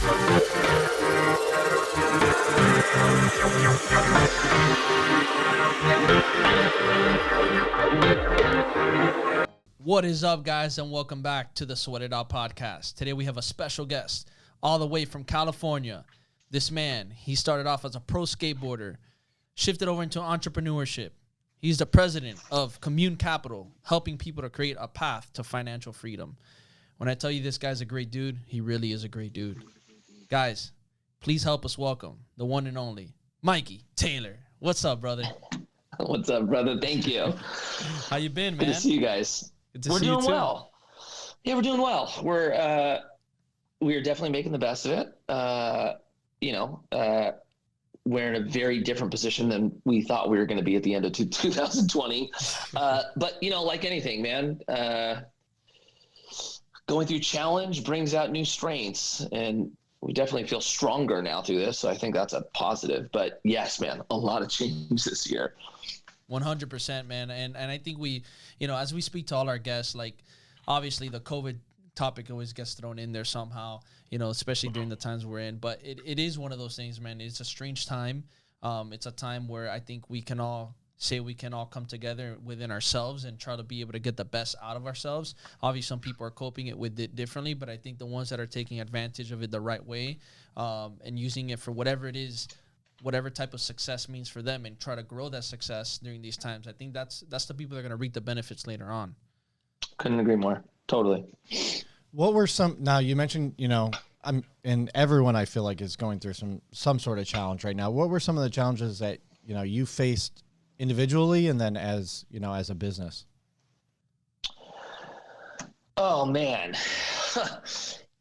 What is up, guys, and welcome back to the Sweat It Out podcast. Today we have a special guest all the way from California. This man, he started off as a pro skateboarder, shifted over into entrepreneurship. He's the president of Commune Capital, helping people to create a path to financial freedom. When I tell you this guy's a great dude, he really is a great dude. Guys, please help us welcome the one and only Mikey Taylor. What's up, brother? What's up, brother? Thank you. How you been, man? Good to see you guys. We're doing well. Yeah, we're doing well. We're definitely making the best of it. We're in a very different position than we thought we were going to be at the end of 2020. But like anything, man, going through challenge brings out new strengths, and we definitely feel stronger now through this. So I think that's a positive. But yes, man, a lot of change this year. 100%, man. And I think we, as we speak to all our guests, like obviously the COVID topic always gets thrown in there somehow, especially during the times we're in. But it is one of those things, man. It's a strange time. It's a time where I think we can all come together within ourselves and try to be able to get the best out of ourselves. Obviously, some people are coping with it differently, but I think the ones that are taking advantage of it the right way and using it for whatever it is, whatever type of success means for them, and try to grow that success during these times. I think that's the people that are going to reap the benefits later on. Couldn't agree more. Totally. What were some, now you mentioned, and everyone I feel like is going through some sort of challenge right now. What were some of the challenges that, you faced individually and then as a business? Oh man.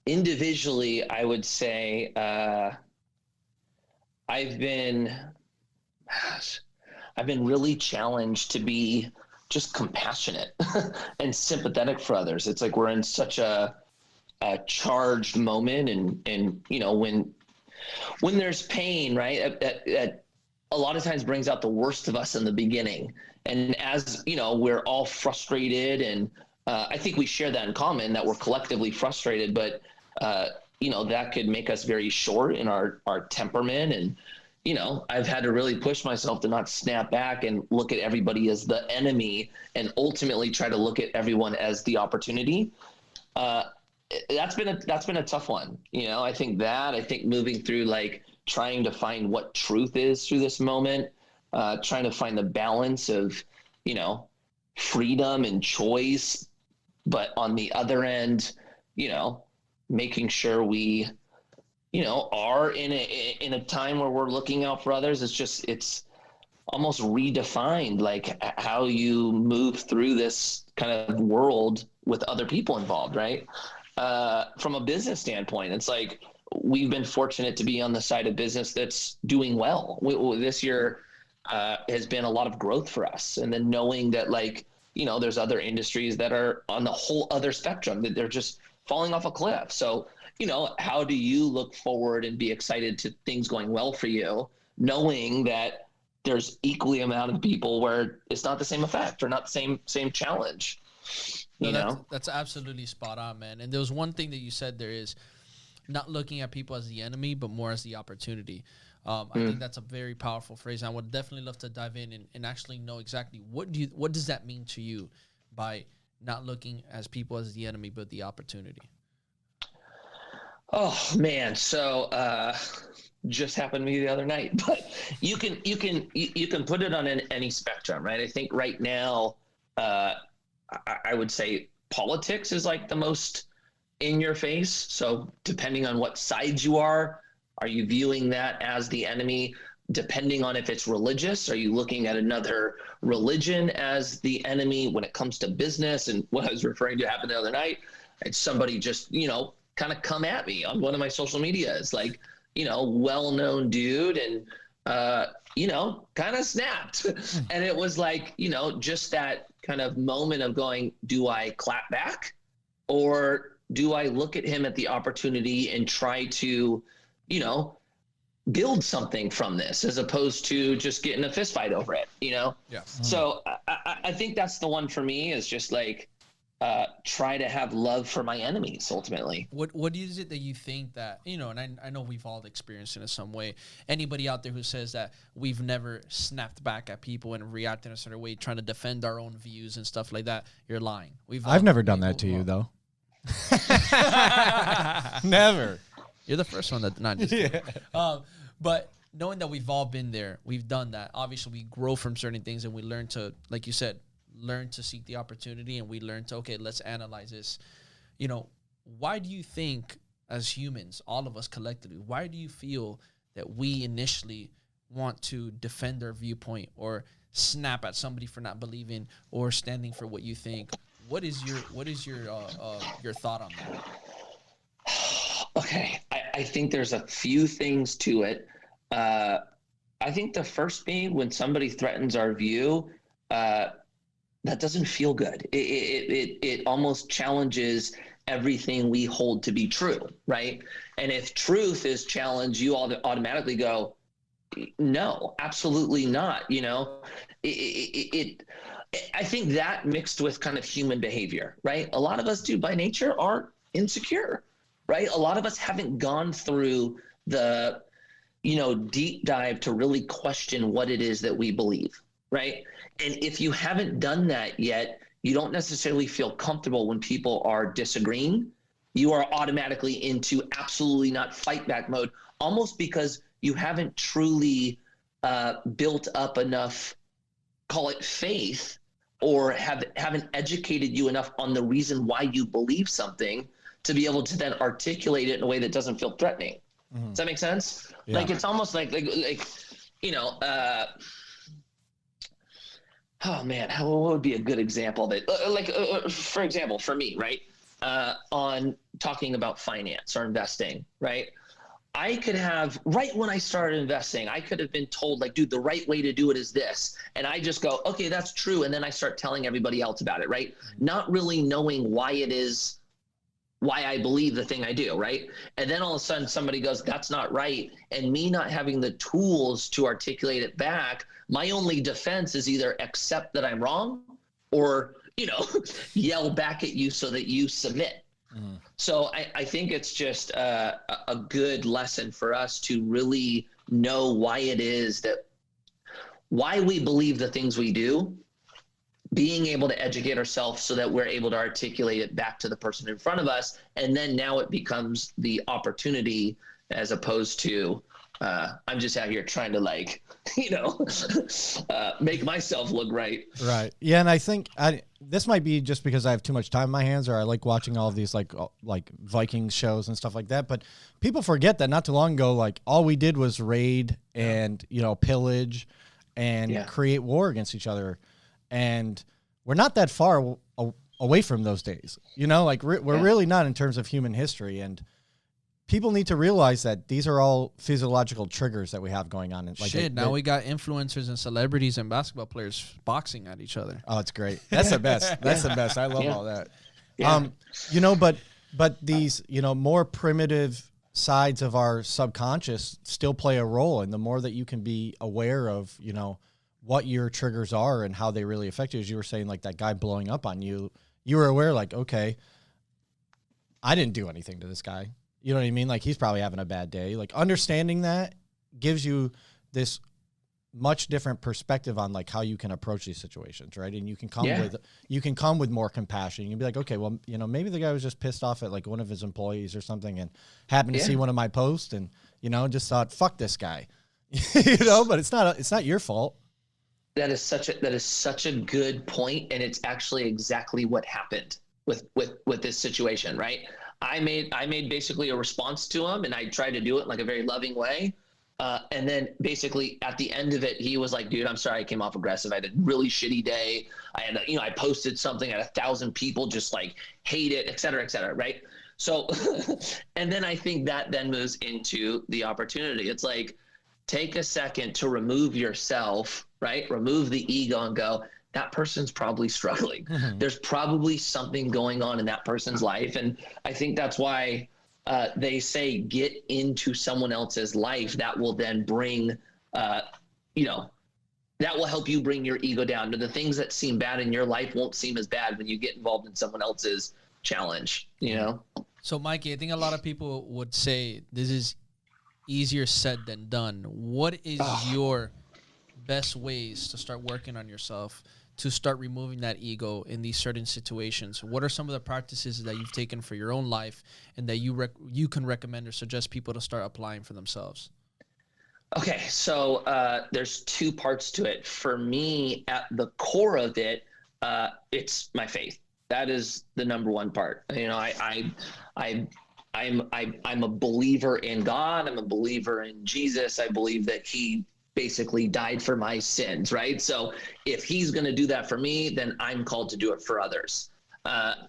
Individually, I would say, I've been really challenged to be just compassionate and sympathetic for others. It's like we're in such a charged moment, and when there's pain, right, that a lot of times brings out the worst of us in the beginning. And as we're all frustrated, and I think we share that in common, that we're collectively frustrated, but that could make us very short in our temperament. And, I've had to really push myself to not snap back and look at everybody as the enemy, and ultimately try to look at everyone as the opportunity. That's been a tough one. I think moving through, like, trying to find what truth is through this moment, trying to find the balance of, freedom and choice, but on the other end, making sure we, are in a time where we're looking out for others. It's almost redefined, like, how you move through this kind of world with other people involved, right? From a business standpoint, it's like we've been fortunate to be on the side of business that's doing well. This year has been a lot of growth for us. And then knowing that, like, there's other industries that are on the whole other spectrum, that they're just falling off a cliff. So, how do you look forward and be excited to things going well for you, knowing that there's equally amount of people where it's not the same effect or not the same challenge? That's absolutely spot on, man. And there was one thing that you said there is not looking at people as the enemy, but more as the opportunity. I think that's a very powerful phrase. I would definitely love to dive in and actually know exactly what does that mean to you by not looking as people as the enemy, but the opportunity. Oh man. So, just happened to me the other night, but you can put it on any spectrum, right? I think right now, I would say politics is like the most in your face. So depending on what side you are you viewing that as the enemy? Depending on if it's religious, are you looking at another religion as the enemy? When it comes to business, and what I was referring to happened the other night, it's somebody just, kind of come at me on one of my social medias, like, well-known dude, and, kind of snapped. And it was like, just that kind of moment of going, do I clap back, or do I look at him at the opportunity and try to, build something from this, as opposed to just getting a fist fight over it, Yeah. So I think that's the one for me, is just like, try to have love for my enemies ultimately. What is it that you think that, and I know we've all experienced it in some way. Anybody out there who says that we've never snapped back at people and reacted in a certain way, trying to defend our own views and stuff like that, you're lying. I've never done that to you, though. Never. You're the first one that, not just kidding. But knowing that we've all been there, we've done that. Obviously, we grow from certain things and we learn to, like you said, learn to seek the opportunity, and we learn to, okay, let's analyze this. Why do you think as humans, all of us collectively, why do you feel that we initially want to defend our viewpoint or snap at somebody for not believing or standing for what you think? What is your thought on that? Okay. I think there's a few things to it. I think the first being when somebody threatens our view, that doesn't feel good. It almost challenges everything we hold to be true, right? And if truth is challenged, you all automatically go, no, absolutely not. I think that mixed with kind of human behavior, right? A lot of us, by nature are insecure, right? A lot of us haven't gone through the, deep dive to really question what it is that we believe, right? And if you haven't done that yet, you don't necessarily feel comfortable when people are disagreeing. You are automatically into absolutely not fight back mode, almost because you haven't truly built up enough, call it faith, or haven't educated you enough on the reason why you believe something to be able to then articulate it in a way that doesn't feel threatening. Mm-hmm. Does that make sense? Yeah. Like, it's almost like oh man, what would be a good example of it? For example, for me, right? On talking about finance or investing, right? I could have, right when I started investing, I could have been told, like, dude, the right way to do it is this. And I just go, okay, that's true. And then I start telling everybody else about it, right? Not really knowing why I believe the thing I do, right? And then all of a sudden somebody goes, that's not right. And me not having the tools to articulate it back, my only defense is either accept that I'm wrong or, yell back at you so that you submit. Mm-hmm. So I think it's just a good lesson for us to really know why we believe the things we do, being able to educate ourselves so that we're able to articulate it back to the person in front of us. And then now it becomes the opportunity as opposed to, I'm just out here trying to make myself look right. Right. Yeah. And I think this might be just because I have too much time in my hands, or I like watching all of these like Viking shows and stuff like that. But people forget that not too long ago, like all we did was raid and, pillage and create war against each other. And we're not that far away from those days, we're really not in terms of human history. And people need to realize that these are all physiological triggers that we have going on. Now we got influencers and celebrities and basketball players boxing at each other. Oh, it's great. That's the best. That's the best. I love all that. Yeah. But these, more primitive sides of our subconscious still play a role. And the more that you can be aware of, what your triggers are and how they really affect you, as you were saying, like that guy blowing up on you, you were aware, like, okay, I didn't do anything to this guy. You know what I mean? Like, he's probably having a bad day. Like, understanding that gives you this much different perspective on like how you can approach these situations, right? And you can come with more compassion. You can be like, okay, well, maybe the guy was just pissed off at like one of his employees or something and happened to see one of my posts and, just thought, fuck this guy, but it's not your fault. That is such a good point, and it's actually exactly what happened with this situation, right? I made basically a response to him, and I tried to do it in like a very loving way. And then basically at the end of it, he was like, dude, I'm sorry I came off aggressive. I had a really shitty day. I had, I posted something, I had 1,000 people just like hate it, et cetera, right? So, and then I think that then moves into the opportunity. It's like, take a second to remove yourself, right? Remove the ego and go, that person's probably struggling. Mm-hmm. There's probably something going on in that person's life. And I think that's why they say get into someone else's life that will then bring, that that will help you bring your ego down. The things that seem bad in your life won't seem as bad when you get involved in someone else's challenge, you know? So, Mikey, I think a lot of people would say this is easier said than done. What is your best ways to start working on yourself, to start removing that ego in these certain situations? What are some of the practices that you've taken for your own life and that you can recommend or suggest people to start applying for themselves? Okay, so there's two parts to it. For me, at the core of it, it's my faith. That is the number one part. You know, I'm a believer in God. I'm a believer in Jesus. I believe that he basically died for my sins, right? So if he's going to do that for me, then I'm called to do it for others.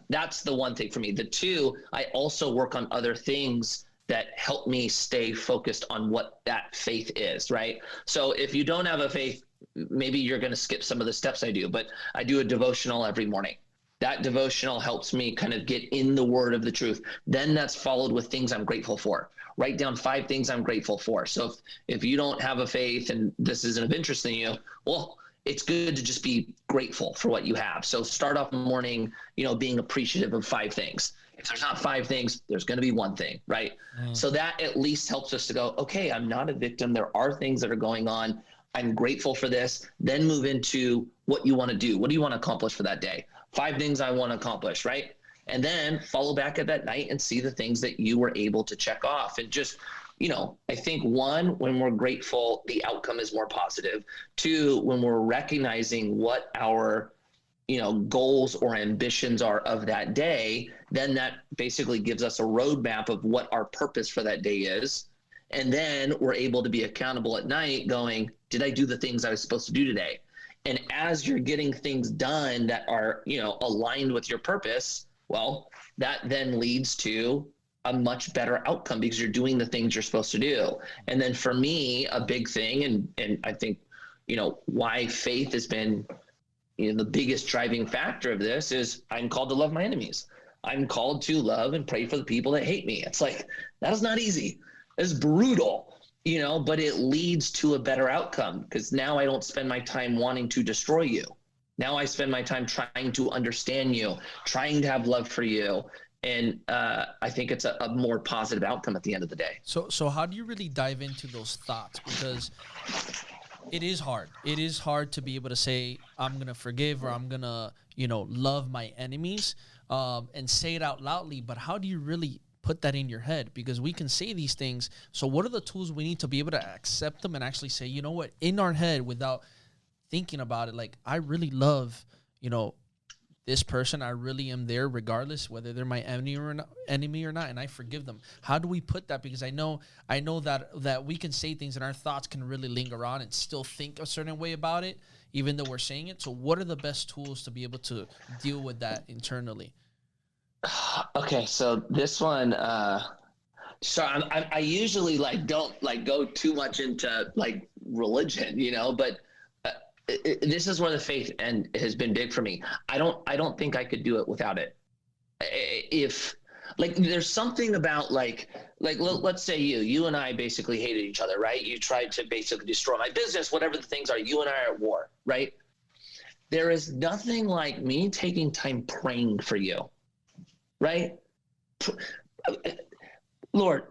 That's the one thing for me. The two, I also work on other things that help me stay focused on what that faith is, right? So if you don't have a faith, maybe you're going to skip some of the steps I do, but I do a devotional every morning. That devotional helps me kind of get in the word of the truth. Then that's followed with things I'm grateful for. Write down 5 things I'm grateful for. So if you don't have a faith and this isn't of interest in you, well, it's good to just be grateful for what you have. So start off the morning, you know, being appreciative of 5 things. If there's not 5 things, there's going to be 1 thing, right? So that at least helps us to go, okay, I'm not a victim. There are things that are going on. I'm grateful for this. Then move into what you want to do. What do you want to accomplish for that day? 5 things I want to accomplish, right? And then follow back at that night and see the things that you were able to check off. And just, you know, I think 1, when we're grateful, the outcome is more positive. 2, when we're recognizing what our, you know, goals or ambitions are of that day, then that basically gives us a roadmap of what our purpose for that day is. And then we're able to be accountable at night going, did I do the things I was supposed to do today? And as you're getting things done that are, you know, aligned with your purpose, well, that then leads to a much better outcome because you're doing the things you're supposed to do. And then for me, a big thing, and I think, you know, why faith has been, you know, the biggest driving factor of this is I'm called to love my enemies. I'm called to love and pray for the people that hate me. It's like, that is not easy. It's brutal. You know, but it leads to a better outcome because now I don't spend my time wanting to destroy you. Now I spend my time trying to understand you, trying to have love for you. And I think it's a more positive outcome at the end of the day. So how do you really dive into those thoughts? Because it is hard. It is hard to be able to say, I'm going to forgive or I'm going to, you know, love my enemies and say it out loudly. But how do you really put that in your head? Because we can say these things. So what are the tools we need to be able to accept them and actually say, you know what, in our head without thinking about it, like, I really love, you know, this person. I really am there regardless whether they're my enemy or not, and I forgive them. How do we put that? Because I know that we can say things and our thoughts can really linger on and still think a certain way about it, even though we're saying it. So what are the best tools to be able to deal with that internally? Okay, so this one, so I usually don't go too much into like religion, you know, but this is where the faith and has been big for me. I don't think I could do it without it. If like there's something about like let's say you and I basically hated each other, right? You tried to basically destroy my business, whatever the things are. You and I are at war, right? There is nothing like me taking time praying for you. Right? Lord,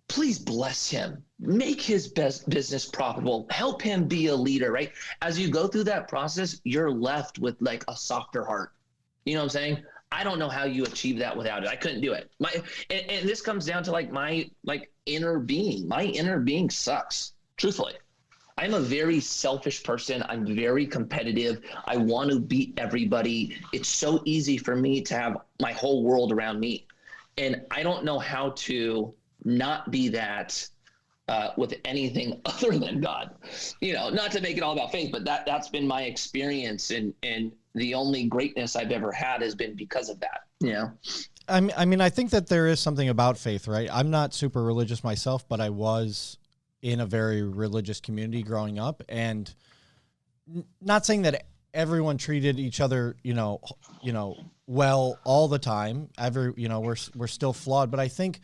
please bless him. Make his best business profitable. Help him be a leader, right? As you go through that process, you're left with like a softer heart. You know what I'm saying? I don't know how you achieve that without it. I couldn't do it. And this comes down to like my inner being. My inner being sucks, truthfully. I'm a very selfish person. I'm very competitive. I want to beat everybody. It's so easy for me to have my whole world around me. And I don't know how to not be that with anything other than God. You know, not to make it all about faith, but that's been my experience. And the only greatness I've ever had has been because of that, you know? I mean, I think that there is something about faith, right? I'm not super religious myself, but I was in a very religious community growing up, and not saying that everyone treated each other, you know, well all the time. We're still flawed, but I think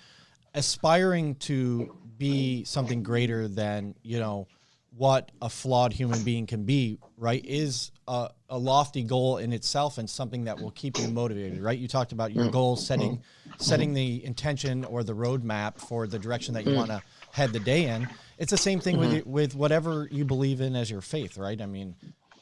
aspiring to be something greater than, you know, what a flawed human being can be, right, is a lofty goal in itself and something that will keep you motivated, right? You talked about your goals, setting the intention or the roadmap for the direction that you want to head the day in. It's the same thing with whatever you believe in as your faith, right? I mean,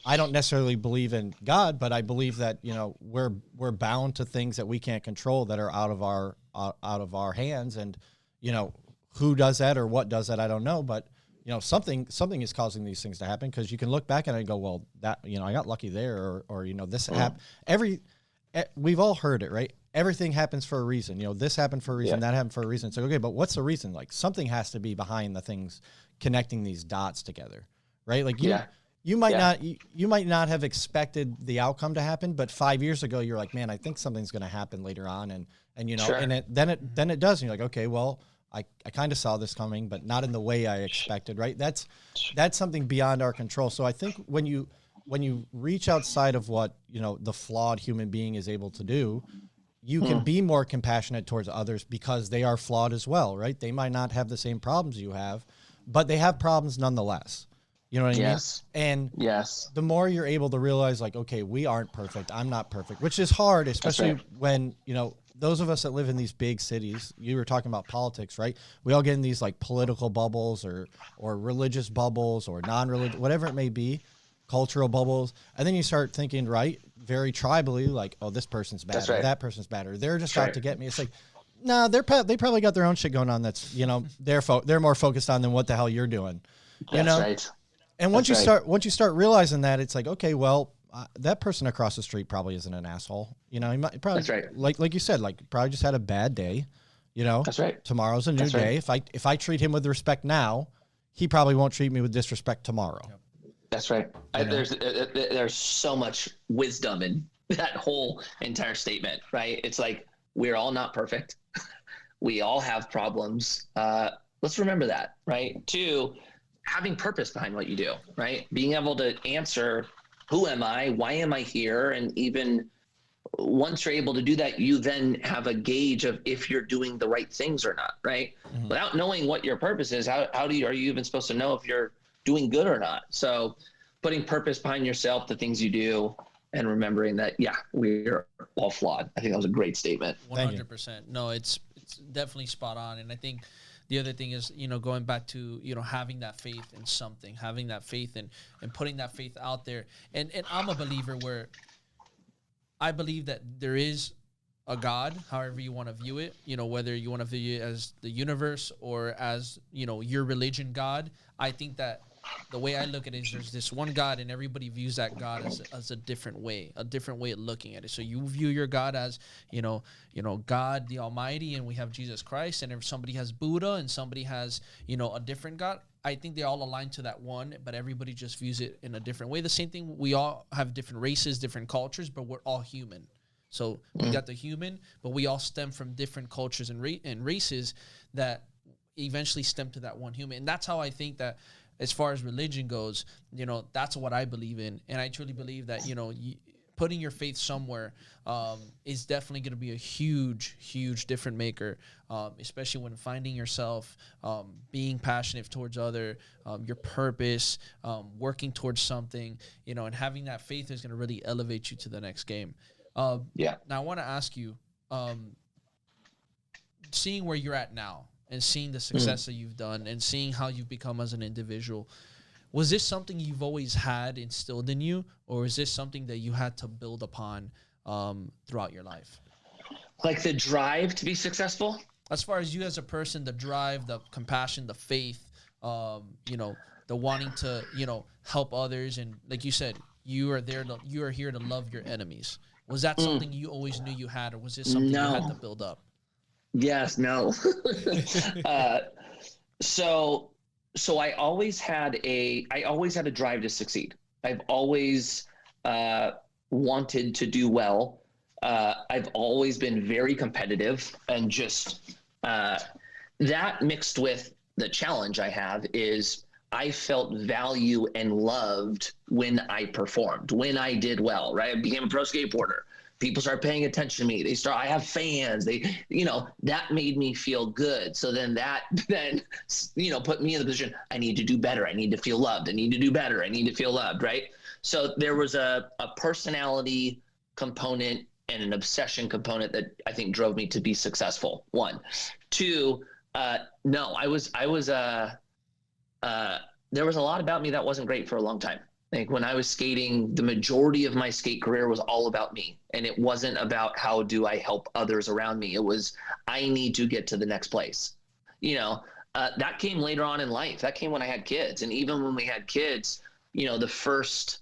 I don't necessarily believe in God, but I believe that, you know, we're bound to things that we can't control that are out of our hands. And, you know, who does that or what does that, I don't know. But, you know, something is causing these things to happen, because you can look back at it and go, well, that, you know, I got lucky there, or you know, this happened. We've all heard it, right? Everything happens for a reason. You know, this happened for a reason, that happened for a reason. So, okay, but what's the reason? Like, something has to be behind the things connecting these dots together, right? Like you might not have expected the outcome to happen, but 5 years ago you're like, man, I think something's going to happen later on, and you know, and then it does, and you're like, okay, well, I kind of saw this coming, but not in the way I expected, right? That's something beyond our control. So I think when you reach outside of what, you know, the flawed human being is able to do, you can be more compassionate towards others because they are flawed as well, right? They might not have the same problems you have, but they have problems nonetheless. You know what I mean? And the more you're able to realize, like, okay, we aren't perfect, I'm not perfect, which is hard, especially when, you know, those of us that live in these big cities, you were talking about politics, right? We all get in these like political bubbles or religious bubbles or non-religious, whatever it may be, cultural bubbles. And then you start thinking, right, very tribally, like, oh, this person's bad, or that person's bad, or they're just out to get me. It's like, no, they probably got their own shit going on that's, you know, they're more focused on than what the hell you're doing. You know? And once you start realizing that, it's like, okay, well, that person across the street probably isn't an asshole. You know, he might probably, like you said, like, probably just had a bad day. You know, tomorrow's a new day. If I treat him with respect now, he probably won't treat me with disrespect tomorrow. That's right. There's so much wisdom in that whole entire statement, right? It's like, we're all not perfect. We all have problems. Let's remember that, right? 2, having purpose behind what you do, right? Being able to answer, who am I? Why am I here? And even once you're able to do that, you then have a gauge of if you're doing the right things or not, right? Without knowing what your purpose is, are you even supposed to know if you're doing good or not? So putting purpose behind yourself, the things you do, and remembering that, we're all flawed. I think that was a great statement. 100%. No, it's definitely spot on. And I think the other thing is, you know, going back to, you know, having that faith in something, having that faith and putting that faith out there. And I'm a believer where I believe that there is a God, however you want to view it, you know, whether you want to view it as the universe or as, you know, your religion God. I think that the way I look at it is there's this one God, and everybody views that God as a different way of looking at it. So you view your God as, you know, God the Almighty, and we have Jesus Christ, and if somebody has Buddha and somebody has, you know, a different God, I think they all align to that one, but everybody just views it in a different way. The same thing, we all have different races, different cultures, but we're all human. So we got the human, but we all stem from different cultures and races that eventually stem to that one human. And that's how I think that, as far as religion goes, you know, that's what I believe in. And I truly believe that, you know, putting your faith somewhere is definitely going to be a huge, huge difference maker, especially when finding yourself, being passionate towards other, your purpose, working towards something, you know, and having that faith is going to really elevate you to the next game. Now, I want to ask you, seeing where you're at now, and seeing the success that you've done and seeing how you've become as an individual, was this something you've always had instilled in you, or is this something that you had to build upon throughout your life? Like the drive to be successful? As far as you as a person, the drive, the compassion, the faith, you know, the wanting to, you know, help others. And like you said, you are here to love your enemies. Was that something you always knew you had, or was this something you had to build up? Yes, no. So I always had a drive to succeed. I've always wanted to do well. I've always been very competitive, and just that mixed with the challenge I have is I felt value and loved when I performed, when I did well, right? I became a pro skateboarder. People start paying attention to me. I have fans. That made me feel good. So then put me in the position, I need to do better. I need to feel loved. I need to do better. I need to feel loved. Right. So there was a personality component and an obsession component that I think drove me to be successful. 1, 2, no, there was a lot about me that wasn't great for a long time. Like when I was skating, the majority of my skate career was all about me. And it wasn't about how do I help others around me. It was, I need to get to the next place. That came later on in life. That came when I had kids. And even when we had kids, the first,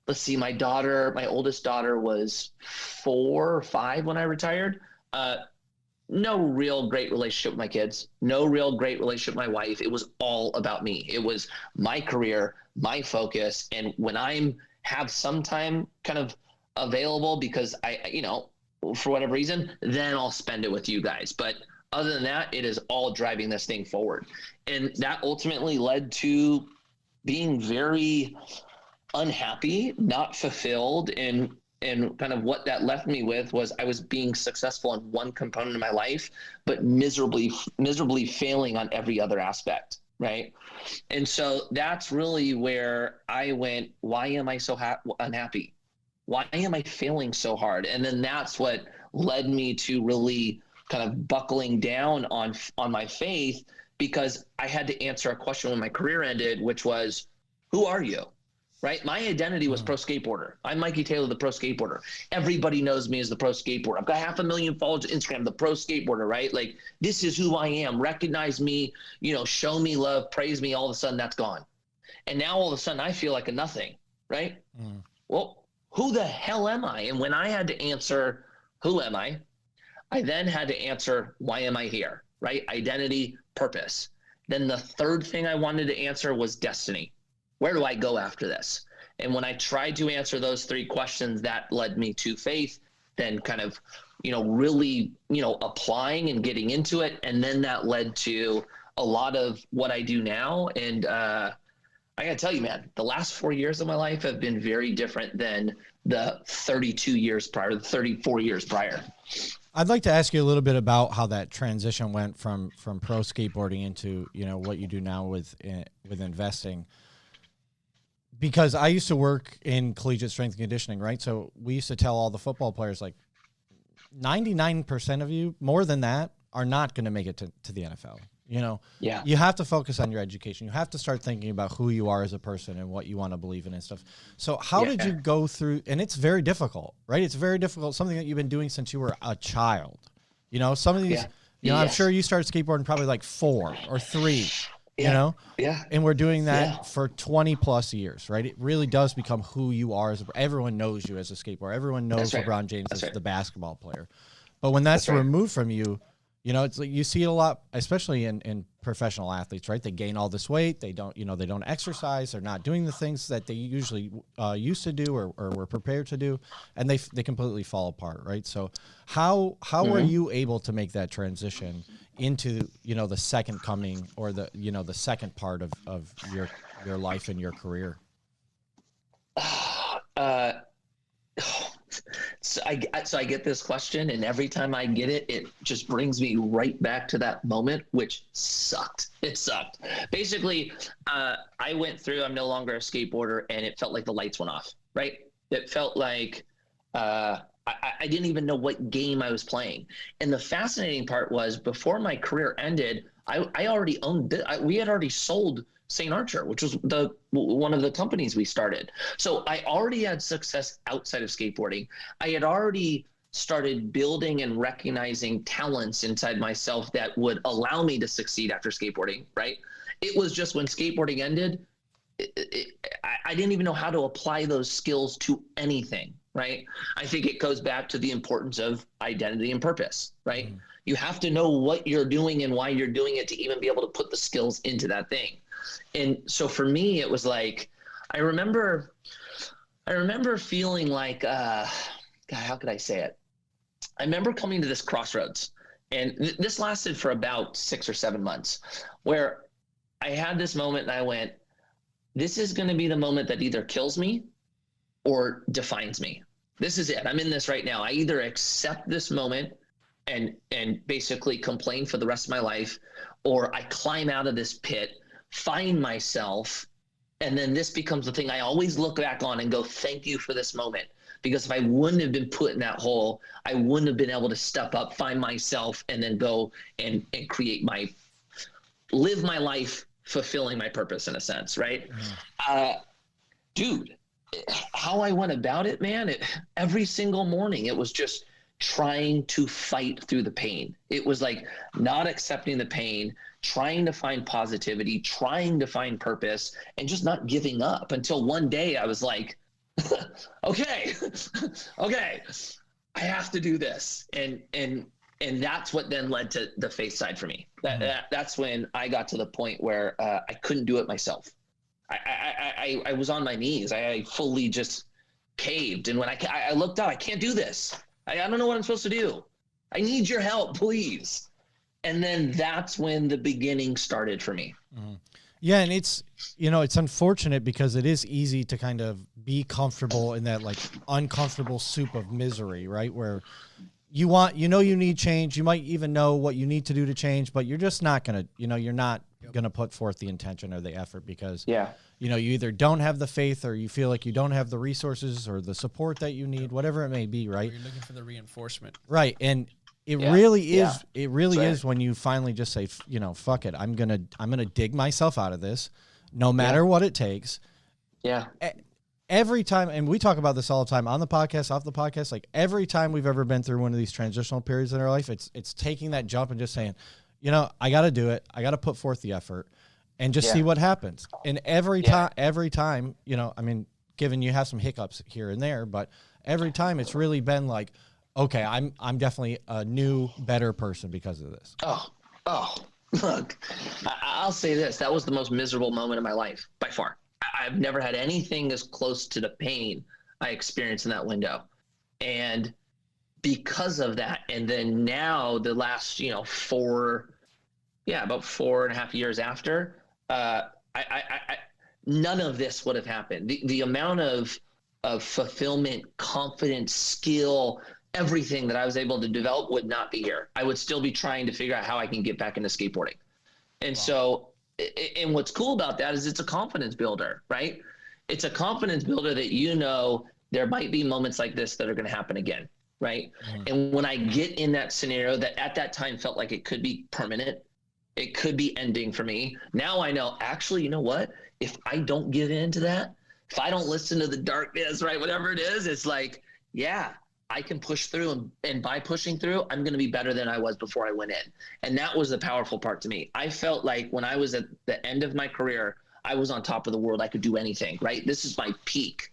my oldest daughter was 4 or 5 when I retired. No real great relationship with my kids, no real great relationship with my wife. It was all about me. It was my career, my focus. And when I have some time kind of available because for whatever reason, then I'll spend it with you guys. But other than that, it is all driving this thing forward. And that ultimately led to being very unhappy, not fulfilled, and kind of what that left me with was I was being successful in one component of my life, but miserably failing on every other aspect. Right. And so that's really where I went, why am I so unhappy? Why am I failing so hard? And then that's what led me to really kind of buckling down on my faith, because I had to answer a question when my career ended, which was, who are you? Right? My identity was pro skateboarder. I'm Mikey Taylor, the pro skateboarder. Everybody knows me as the pro skateboarder. I've got 500,000 followers on Instagram, the pro skateboarder, right? Like, this is who I am. Recognize me, show me love, praise me. All of a sudden that's gone. And now all of a sudden I feel like a nothing, right? Well, who the hell am I? And when I had to answer, who am I then had to answer, why am I here? Right? Identity, purpose. Then the third thing I wanted to answer was destiny. Where do I go after this? And when I tried to answer those 3 questions, that led me to faith, then kind of, really, applying and getting into it. And then that led to a lot of what I do now. And I got to tell you, man, the last 4 years of my life have been very different than the 32 years prior, the 34 years prior. I'd like to ask you a little bit about how that transition went from pro skateboarding into, what you do now with investing. Because I used to work in collegiate strength and conditioning, right? So we used to tell all the football players, like 99% of you, more than that, are not going to make it to the NFL. Yeah. You have to focus on your education. You have to start thinking about who you are as a person and what you want to believe in and stuff. So how did you go through, and it's very difficult, right? It's very difficult, something that you've been doing since you were a child. Some of these, I'm sure you started skateboarding probably like 4 or 3. Yeah. And we're doing that for 20 plus years, right? It really does become who you are. Everyone knows you as a skateboarder. Everyone knows LeBron James as the basketball player. But when that's removed from you, it's like you see it a lot, especially in professional athletes, right? They gain all this weight. They don't exercise. They're not doing the things that they usually used to do or were prepared to do. And they completely fall apart, right? So how were you able to make that transition into, the second coming or the second part of your life and your career? So I get this question, and every time I get it, it just brings me right back to that moment, which sucked. It sucked. Basically, I went through, I'm no longer a skateboarder, and it felt like the lights went off, right? It felt like I didn't even know what game I was playing. And the fascinating part was, before my career ended, I already owned it. We had already sold St. Archer, which was one of the companies we started. So I already had success outside of skateboarding. I had already started building and recognizing talents inside myself that would allow me to succeed after skateboarding, right? It was just when skateboarding ended, I didn't even know how to apply those skills to anything, right? I think it goes back to the importance of identity and purpose, right? You have to know what you're doing and why you're doing it to even be able to put the skills into that thing. And so for me, it was like, I remember feeling like, God, how could I say it? I remember coming to this crossroads, and this lasted for about 6 or 7 months, where I had this moment and I went, this is going to be the moment that either kills me or defines me. This is it. I'm in this right now. I either accept this moment and basically complain for the rest of my life, or I climb out of this pit, find myself, and then this becomes the thing I always look back on and go, thank you for this moment. Because if I wouldn't have been put in that hole, I wouldn't have been able to step up, find myself, and then go and live my life fulfilling my purpose in a sense, right? Dude, how I went about it, man, every single morning, it was just trying to fight through the pain. It was like not accepting the pain, trying to find positivity, trying to find purpose, and just not giving up until one day I was like, okay, I have to do this. And that's what then led to the faith side for me. That's when I got to the point where I couldn't do it myself. I was on my knees. I fully just caved. And when I looked out, I can't do this. I don't know what I'm supposed to do. I need your help, please. And then that's when the beginning started for me. Yeah. And it's, it's unfortunate because it is easy to kind of be comfortable in that like uncomfortable soup of misery, right? Where you need change. You might even know what you need to do to change, but you're just not going to, you're not going to put forth the intention or the effort because, you either don't have the faith or you feel like you don't have the resources or the support that you need, whatever it may be, right? Or you're looking for the reinforcement. Right. And it really is when you finally just say, fuck it. I'm going to dig myself out of this no matter what it takes. Yeah. Every time, and we talk about this all the time on the podcast, off the podcast, like every time we've ever been through one of these transitional periods in our life, it's taking that jump and just saying, I got to do it. I got to put forth the effort and just see what happens. And every time, given you have some hiccups here and there, but every time it's really been like, okay, I'm definitely a new, better person because of this. Oh, look, I'll say this. That was the most miserable moment of my life by far. I've never had anything as close to the pain I experienced in that window. And because of that, and then now the last, about 4.5 years after, none of this would have happened. The amount of fulfillment, confidence, skill, everything that I was able to develop would not be here. I would still be trying to figure out how I can get back into skateboarding. And so, and what's cool about that is it's a confidence builder, right? It's a confidence builder that there might be moments like this that are going to happen again, right? And when I get in that scenario that at that time felt like it could be permanent, it could be ending for me. Now I know, actually, you know what? If I don't give in to that, if I don't listen to the darkness, right, whatever it is, it's like, I can push through, and by pushing through, I'm going to be better than I was before I went in. And that was the powerful part to me. I felt like when I was at the end of my career, I was on top of the world. I could do anything, right? This is my peak.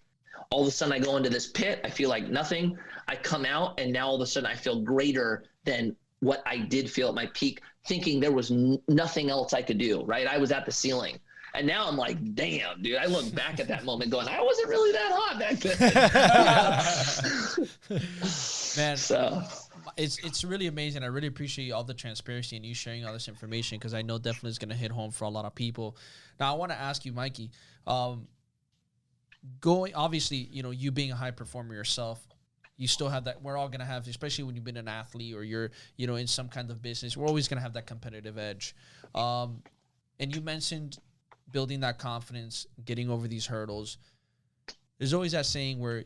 All of a sudden I go into this pit. I feel like nothing. I come out, and now all of a sudden I feel greater than what I did feel at my peak, thinking there was nothing else I could do, right? I was at the ceiling. And now I'm like, damn, dude, I look back at that moment going, I wasn't really that hot back then. Man, so it's really amazing. I really appreciate all the transparency and you sharing all this information, because I know definitely it's going to hit home for a lot of people. Now, I want to ask you, Mikey, obviously, you being a high performer yourself, you still have that. We're all going to have, especially when you've been an athlete or you're, in some kind of business, we're always going to have that competitive edge. And you mentioned building that confidence, getting over these hurdles. There's always that saying where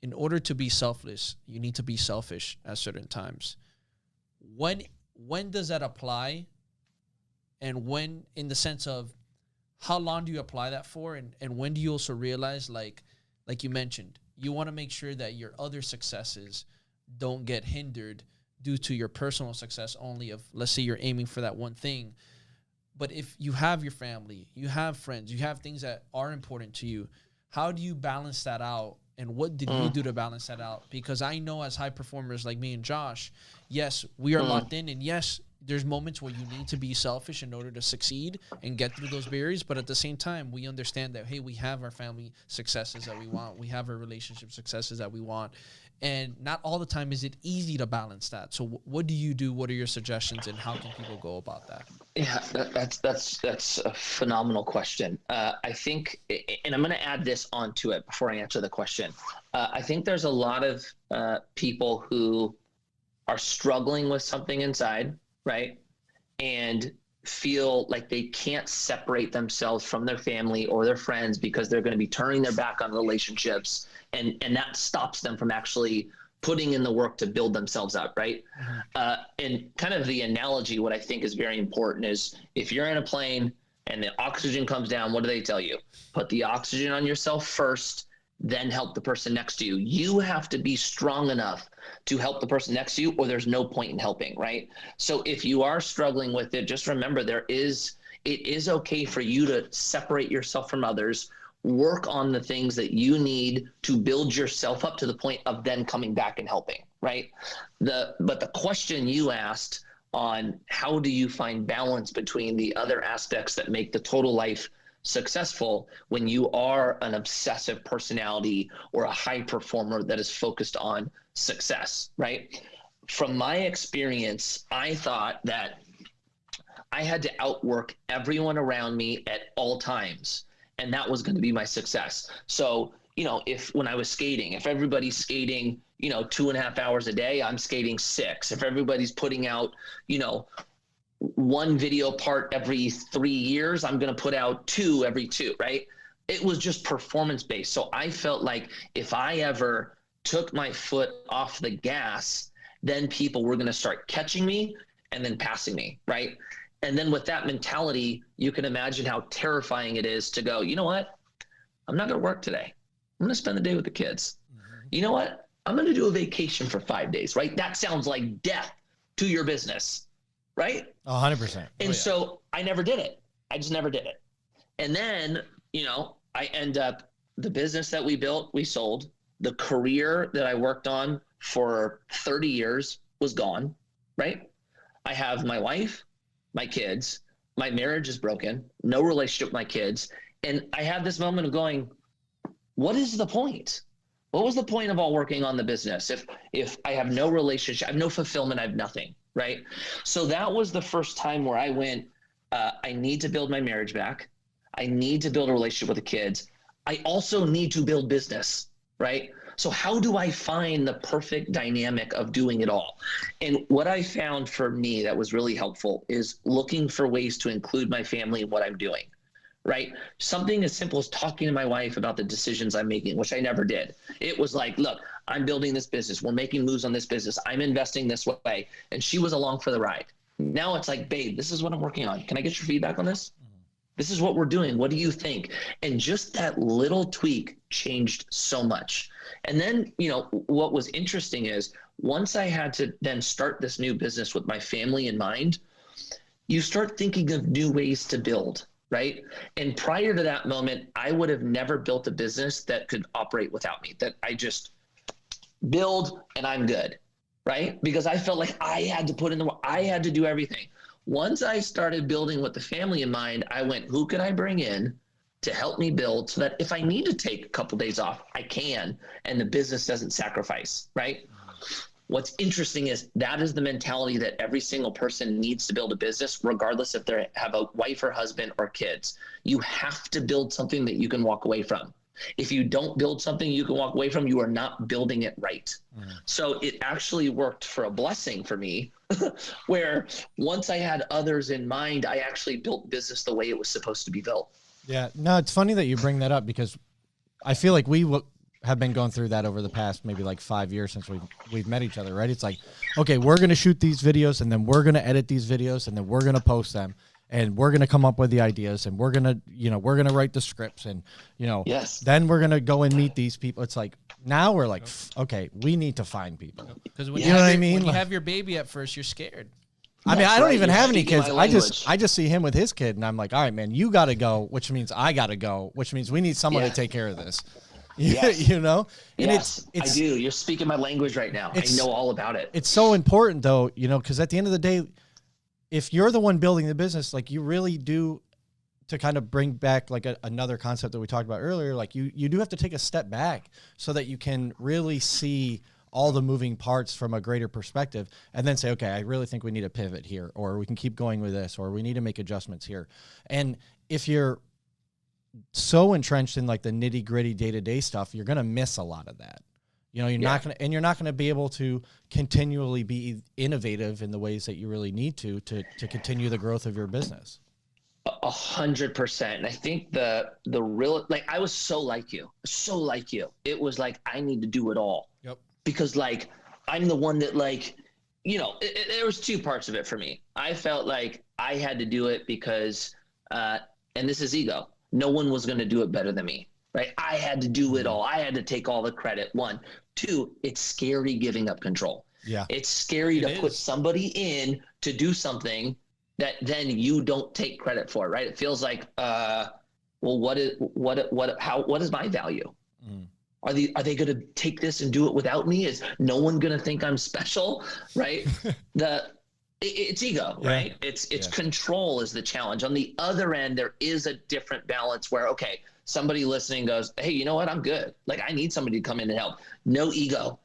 in order to be selfless, you need to be selfish at certain times. When does that apply? And when, in the sense of how long do you apply that for? And when do you also realize, like you mentioned, you want to make sure that your other successes don't get hindered due to your personal success only of, let's say you're aiming for that one thing. But if you have your family, you have friends, you have things that are important to you, how do you balance that out? And what did you do to balance that out? Because I know as high performers like me and Josh, yes, we are locked in. And yes, there's moments where you need to be selfish in order to succeed and get through those barriers. But at the same time, we understand that, hey, we have our family successes that we want. We have our relationship successes that we want. And not all the time is it easy to balance that. So what do you do? What are your suggestions, and how can people go about that? Yeah, that's a phenomenal question. I think, and I'm going to add this onto it before I answer the question. I think there's a lot of people who are struggling with something inside, right? And feel like they can't separate themselves from their family or their friends because they're going to be turning their back on relationships, and that stops them from actually putting in the work to build themselves up, right? And kind of the analogy, what I think is very important is, if you're in a plane and the oxygen comes down, what do they tell you? Put the oxygen on yourself first, then help the person next to you. You have to be strong enough to help the person next to you, or there's no point in helping, right? So if you are struggling with it, just remember it is okay for you to separate yourself from others, work on the things that you need to build yourself up to the point of then coming back and helping, right? But the question you asked on how do you find balance between the other aspects that make the total life successful when you are an obsessive personality or a high performer that is focused on success, right? From my experience, I thought that I had to outwork everyone around me at all times, and that was going to be my success. So, when I was skating, if everybody's skating, 2.5 hours a day, I'm skating 6. If everybody's putting out, one video part every 3 years, I'm going to put out 2 every 2, right? It was just performance based. So I felt like if I ever took my foot off the gas, then people were going to start catching me and then passing me, right? And then with that mentality, you can imagine how terrifying it is to go, you know what? I'm not going to work today. I'm going to spend the day with the kids. You know what? I'm going to do a vacation for 5 days, right? That sounds like death to your business, right? 100%. And so I never did it. I just never did it. And then, I end up, the business that we built, we sold. The career that I worked on for 30 years was gone, right? I have my wife, my kids, my marriage is broken, no relationship with my kids. And I had this moment of going, what is the point? What was the point of all working on the business if I have no relationship, I have no fulfillment, I have nothing, right? So that was the first time where I went, I need to build my marriage back. I need to build a relationship with the kids. I also need to build business, right? So how do I find the perfect dynamic of doing it all? And what I found for me that was really helpful is looking for ways to include my family in what I'm doing, right? Something as simple as talking to my wife about the decisions I'm making, which I never did. It was like, look, I'm building this business. We're making moves on this business. I'm investing this way. And she was along for the ride. Now it's like, babe, this is what I'm working on. Can I get your feedback on this? This is what we're doing. What do you think? And just that little tweak changed so much. And then, what was interesting is once I had to then start this new business with my family in mind, you start thinking of new ways to build, right? And prior to that moment, I would have never built a business that could operate without me, that I just build and I'm good, right? Because I felt like I had to put in I had to do everything. Once I started building with the family in mind, I went, who can I bring in to help me build so that if I need to take a couple days off, I can, and the business doesn't sacrifice, right? What's interesting is that is the mentality that every single person needs to build a business, regardless if they have a wife or husband or kids. You have to build something that you can walk away from. If you don't build something you can walk away from, you are not building it right. So it actually worked for a blessing for me where once I had others in mind, I actually built business the way it was supposed to be built. Yeah, no, it's funny that you bring that up because I feel like we have been going through that over the past maybe like 5 years since we've met each other, right? It's like, okay, we're going to shoot these videos and then we're going to edit these videos and then we're going to post them and we're going to come up with the ideas and we're going to write the scripts and, yes, then we're going to go and meet these people. It's like, now we're like, okay, we need to find people. Because when you know what I mean? When you have your baby at first, you're scared. I mean, I don't even have any kids. I just see him with his kid, and I'm like, all right, man, you got to go, which means I got to go, which means we need someone to take care of this. Yes. And yes, I do. You're speaking my language right now. I know all about it. It's so important, though, because at the end of the day, if you're the one building the business, like you really do, to kind of bring back like another concept that we talked about earlier, like you do have to take a step back so that you can really see all the moving parts from a greater perspective, and then say, okay, I really think we need to pivot here, or we can keep going with this, or we need to make adjustments here. And if you're so entrenched in like the nitty gritty day-to-day stuff, you're going to miss a lot of that. You're not going to, and you're not going to be able to continually be innovative in the ways that you really need to continue the growth of your business. 100%. And I think the real, like, I was so like you. It was like, I need to do it all. Yep. Because like, I'm the one that like, there was two parts of it for me. I felt like I had to do it because, and this is ego. No one was going to do it better than me, right? I had to do it all. I had to take all the credit. 1, 2, it's scary giving up control. Yeah. It's scary to put somebody in to do something that then you don't take credit for, right? It feels like, well, what is my value? Mm. Are they going to take this and do it without me? Is no one going to think I'm special, right? It's ego, right? It's control is the challenge. On the other end, there is a different balance where, okay, somebody listening goes, hey, you know what? I'm good. Like, I need somebody to come in and help. No ego.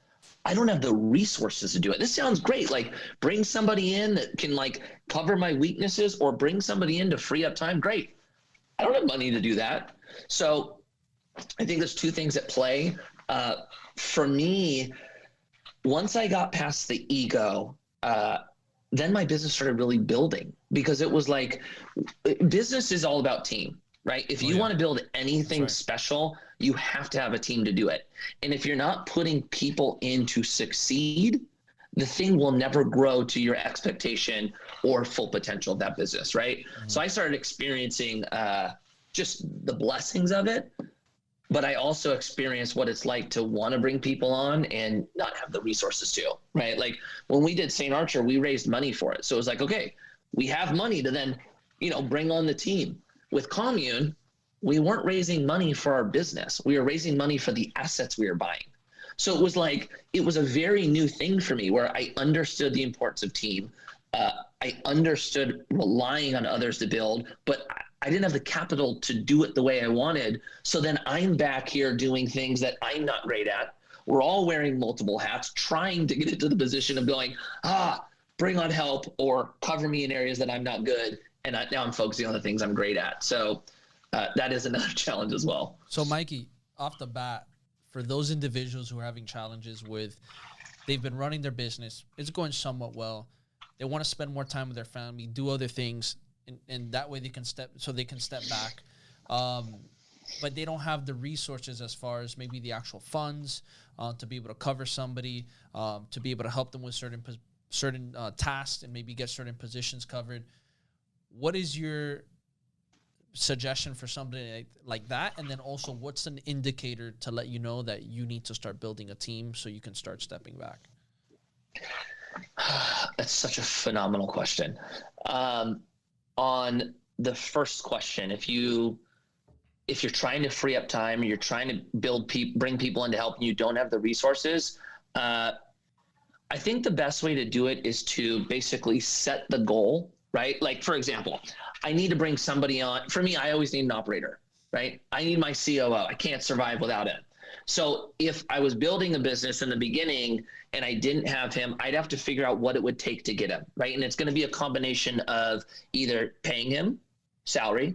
I don't have the resources to do it. This sounds great. Like, bring somebody in that can like cover my weaknesses, or bring somebody in to free up time. Great. I don't have money to do that. So I think there's two things at play. For me, once I got past the ego, then my business started really building, because it was like, business is all about team, right? If you want to build anything special, you have to have a team to do it. And if you're not putting people in to succeed, the thing will never grow to your expectation or full potential of that business, right? Mm-hmm. So I started experiencing just the blessings of it, but I also experienced what it's like to want to bring people on and not have the resources to, right? Like when we did St. Archer, we raised money for it. So it was like, okay, we have money to then, bring on the team. With Commune, we weren't raising money for our business. We were raising money for the assets we were buying. So it was like, it was a very new thing for me, where I understood the importance of team. I understood relying on others to build, but I didn't have the capital to do it the way I wanted. So then I'm back here doing things that I'm not great at. We're all wearing multiple hats, trying to get into the position of going, bring on help or cover me in areas that I'm not good. And now I'm focusing on the things I'm great at. So that is another challenge as well. So Mikey, off the bat, for those individuals who are having challenges with, they've been running their business, it's going somewhat well. They want to spend more time with their family, do other things, and that way they can step back. But they don't have the resources as far as maybe the actual funds to be able to cover somebody, to be able to help them with certain tasks and maybe get certain positions covered. What is your suggestion for somebody like that? And then also, what's an indicator to let you know that you need to start building a team so you can start stepping back? That's such a phenomenal question. On the first question, if you're trying to free up time, or you're trying to bring people in to help, and you don't have the resources, I think the best way to do it is to basically set the goal, right? Like, for example, I need to bring somebody on. For me, I always need an operator, right? I need my COO. I can't survive without him. So if I was building a business in the beginning and I didn't have him, I'd have to figure out what it would take to get him, right? And it's going to be a combination of either paying him salary,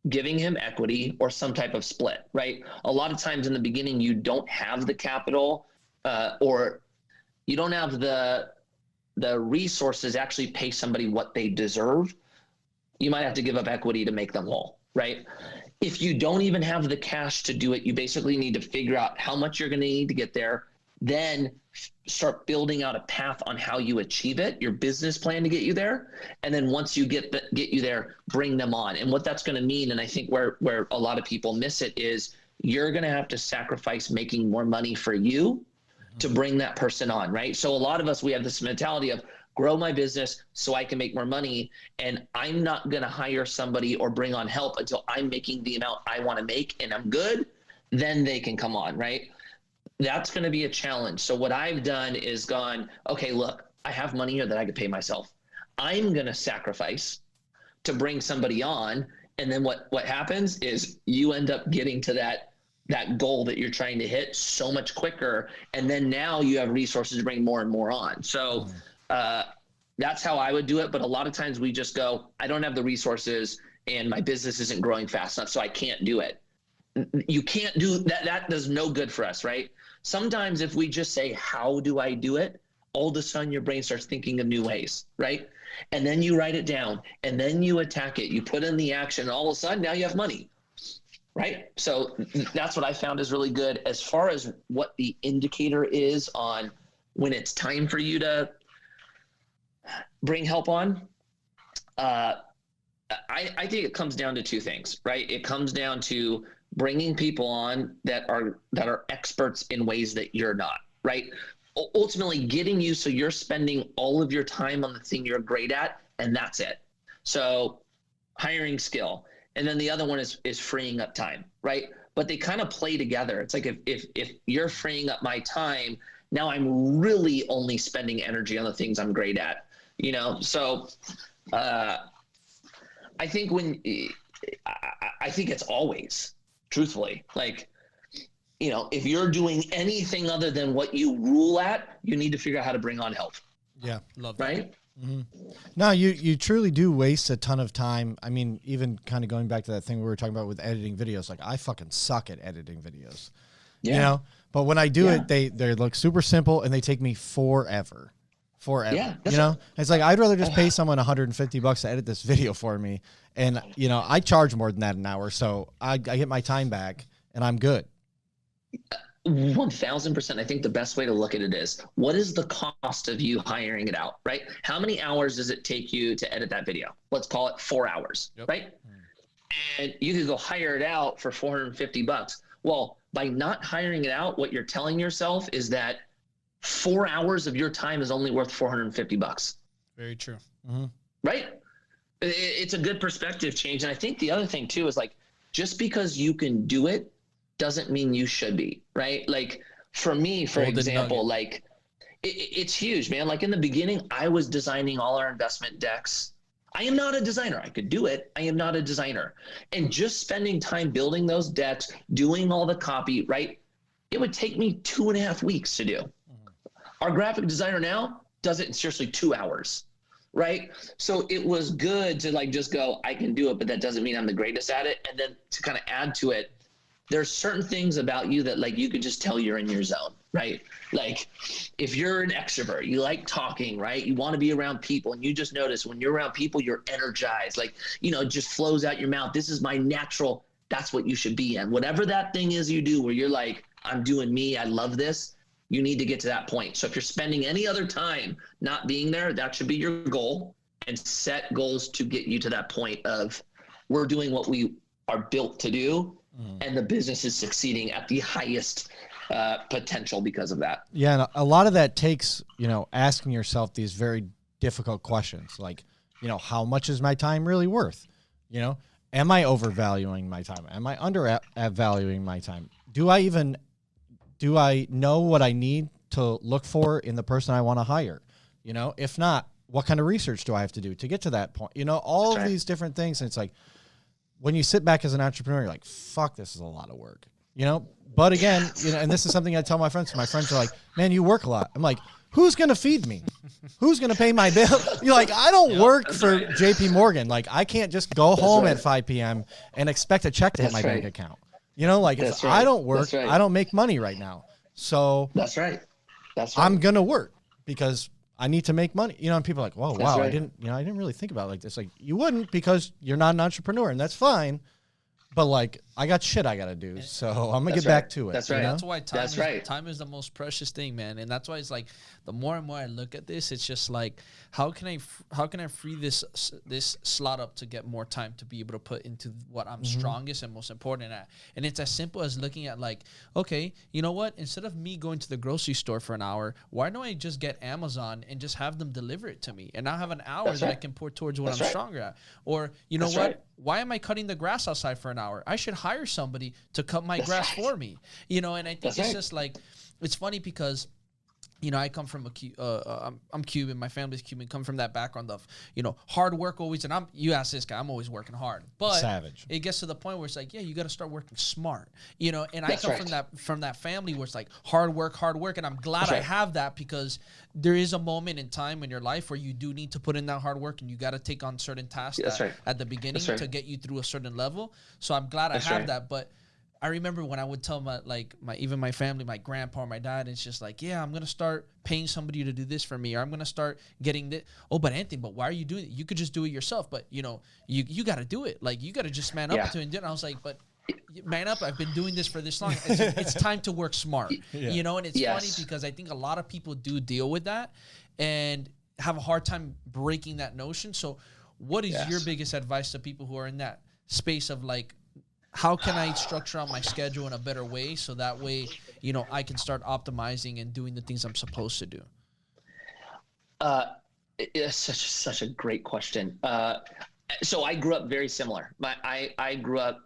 giving him equity, or some type of split, right? A lot of times in the beginning, you don't have the capital or you don't have the resources to actually pay somebody what they deserve. You might have to give up equity to make them whole, right? If you don't even have the cash to do it, you basically need to figure out how much you're going to need to get there, then start building out a path on how you achieve it, your business plan to get you there. And then once you get you there, bring them on. And what that's going to mean, and I think where a lot of people miss it, is you're going to have to sacrifice making more money for you to bring that person on, right? So a lot of us, we have this mentality of grow my business so I can make more money, and I'm not going to hire somebody or bring on help until I'm making the amount I want to make and I'm good, then they can come on, right? That's going to be a challenge. So what I've done is gone, okay, look, I have money here that I could pay myself. I'm going to sacrifice to bring somebody on. And then what happens is you end up getting to that goal that you're trying to hit so much quicker. And then now you have resources to bring more and more on. So that's how I would do it. But a lot of times we just go, I don't have the resources and my business isn't growing fast enough, so I can't do it. You can't do that. That does no good for us, right? Sometimes if we just say, how do I do it? All of a sudden your brain starts thinking of new ways, right? And then you write it down and then you attack it. You put in the action and all of a sudden now you have money, right? So that's what I found is really good. As far as what the indicator is on when it's time for you to bring help on, I think it comes down to two things, right? It comes down to bringing people on that are experts in ways that you're not, right? Ultimately getting you so you're spending all of your time on the thing you're great at, and that's it. So hiring skill. And then the other one is freeing up time, right? But they kind of play together. It's like if you're freeing up my time, now I'm really only spending energy on the things I'm great at, you know? So I think I think it's always, truthfully, like, you know, if you're doing anything other than what you rule at, you need to figure out how to bring on help. Yeah. Love that. Right? Mm-hmm. No, you truly do waste a ton of time. I mean, even kind of going back to that thing we were talking about with editing videos, like I fucking suck at editing videos, you know, but when I do it, they look super simple and they take me forever. Yeah, you know, it's like, I'd rather just pay someone $150 to edit this video for me. And, you know, I charge more than that an hour. So I get my time back and I'm good. 1000%. I think the best way to look at it is, what is the cost of you hiring it out, right? How many hours does it take you to edit that video? Let's call it 4 hours, right? And you could go hire it out for $450. Well, by not hiring it out, what you're telling yourself is that 4 hours of your time is only worth $450. Very true. Mm-hmm. Right? It's a good perspective change. And I think the other thing too is, like, just because you can do it doesn't mean you should be, right? Like for me, for example, like it's huge, man. Like in the beginning, I was designing all our investment decks. I am not a designer. I could do it. I am not a designer. And just spending time building those decks, doing all the copy, right? It would take me 2.5 weeks to do. Our graphic designer now does it in seriously 2 hours, right? So it was good to like just go, I can do it, but that doesn't mean I'm the greatest at it. And then to kind of add to it, there's certain things about you that like you could just tell you're in your zone, right? Like if you're an extrovert, you like talking, right? You want to be around people, and you just notice when you're around people, you're energized, like, you know, it just flows out your mouth. This is my natural, that's what you should be in. Whatever that thing is you do where you're like, I'm doing me, I love this, you need to get to that point. So if you're spending any other time not being there, that should be your goal, and set goals to get you to that point of we're doing what we are built to do. And the business is succeeding at the highest potential because of that. Yeah, and a lot of that takes, you know, asking yourself these very difficult questions, like, you know, how much is my time really worth? You know, am I overvaluing my time? Am I undervaluing my time? Do I know what I need to look for in the person I want to hire? You know, if not, what kind of research do I have to do to get to that point? You know, all of these different things. And it's like, when you sit back as an entrepreneur, you're like, fuck, this is a lot of work, you know? But again, you know, and this is something I tell my friends. My friends are like, man, you work a lot. I'm like, who's going to feed me? Who's going to pay my bill? You're like, I don't work for JP Morgan. Like, I can't just go home at 5 p.m. and expect a check to hit my bank account. You know, like, if I don't work, I don't make money right now. So that's right. I'm going to work because I need to make money, you know, and people are like, whoa, wow, right. I didn't really think about it like this. Like, you wouldn't, because you're not an entrepreneur, and that's fine. But like, I got shit I got to do. So I'm going to get back to it. That's right. You know? That's why time is the most precious thing, man. And that's why it's like, the more and more I look at this, it's just like, how can I free this slot up to get more time to be able to put into what I'm strongest and most important at? And it's as simple as looking at like, okay, you know what? Instead of me going to the grocery store for an hour, why don't I just get Amazon and just have them deliver it to me? And now have an hour that I can pour towards what I'm stronger at. Or, you know what? Why am I cutting the grass outside for an hour? I should hire somebody to cut my grass for me. You know, and I think it's just like, it's funny because I come from I'm Cuban. My family's Cuban. Come from that background of, hard work always. And you ask this guy, I'm always working hard. But savage. It gets to the point where it's like, yeah, you got to start working smart. And That's I come right. from that family where it's like hard work. And I'm glad I have that, because there is a moment in time in your life where you do need to put in that hard work, and you got to take on certain tasks at the beginning to get you through a certain level. So I'm glad I have that. But I remember when I would tell my family, my grandpa, my dad, it's just like, yeah, I'm going to start paying somebody to do this for me, or I'm going to start getting this. Oh, but Anthony, why are you doing it? You could just do it yourself, but you got to do it. Like, you got to just man up to it. And I was like, but man up, I've been doing this for this long. It's time to work smart, and it's funny because I think a lot of people do deal with that and have a hard time breaking that notion. So what is your biggest advice to people who are in that space of like, how can I structure out my schedule in a better way so that way, I can start optimizing and doing the things I'm supposed to do? It's such a great question. So I grew up very similar. I grew up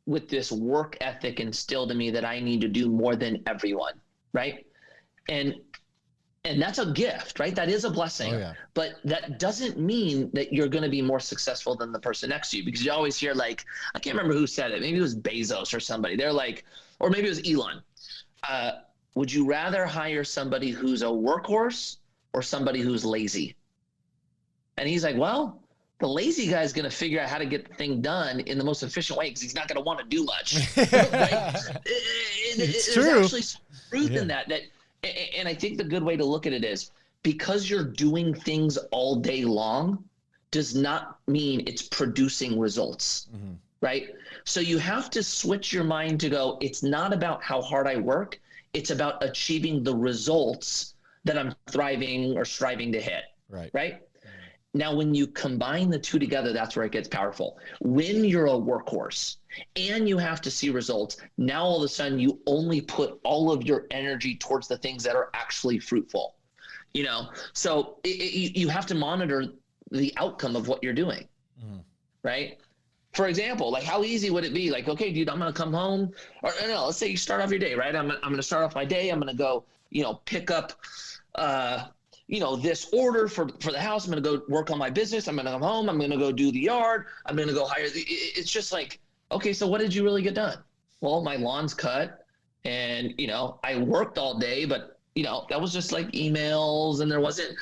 with this work ethic instilled in me that I need to do more than everyone, right? And that's a gift, right? That is a blessing. Oh, yeah. But that doesn't mean that you're going to be more successful than the person next to you, because you always hear, like, I can't remember who said it. Maybe it was Bezos or somebody. They're like, or maybe it was Elon. Would you rather hire somebody who's a workhorse or somebody who's lazy? And he's like, well, the lazy guy is going to figure out how to get the thing done in the most efficient way, because he's not going to want to do much. Right? It's There's true. actually some truth in that. And I think the good way to look at it is, because you're doing things all day long does not mean it's producing results, right? So you have to switch your mind to go, it's not about how hard I work. It's about achieving the results that I'm thriving or striving to hit, right? Now, when you combine the two together, that's where it gets powerful. When you're a workhorse and you have to see results, now all of a sudden you only put all of your energy towards the things that are actually fruitful. So you have to monitor the outcome of what you're doing, right? For example, like, how easy would it be? Like, okay, dude, I'm going to come home, or no, let's say you start off your day, right? I'm going to start off my day. I'm going to go, pick up, this order for the house. I'm going to go work on my business. I'm going to come home. I'm going to go do the yard. I'm going to go hire it's just like, okay, so what did you really get done? Well, my lawn's cut, and, I worked all day, but, that was just like emails, and there wasn't,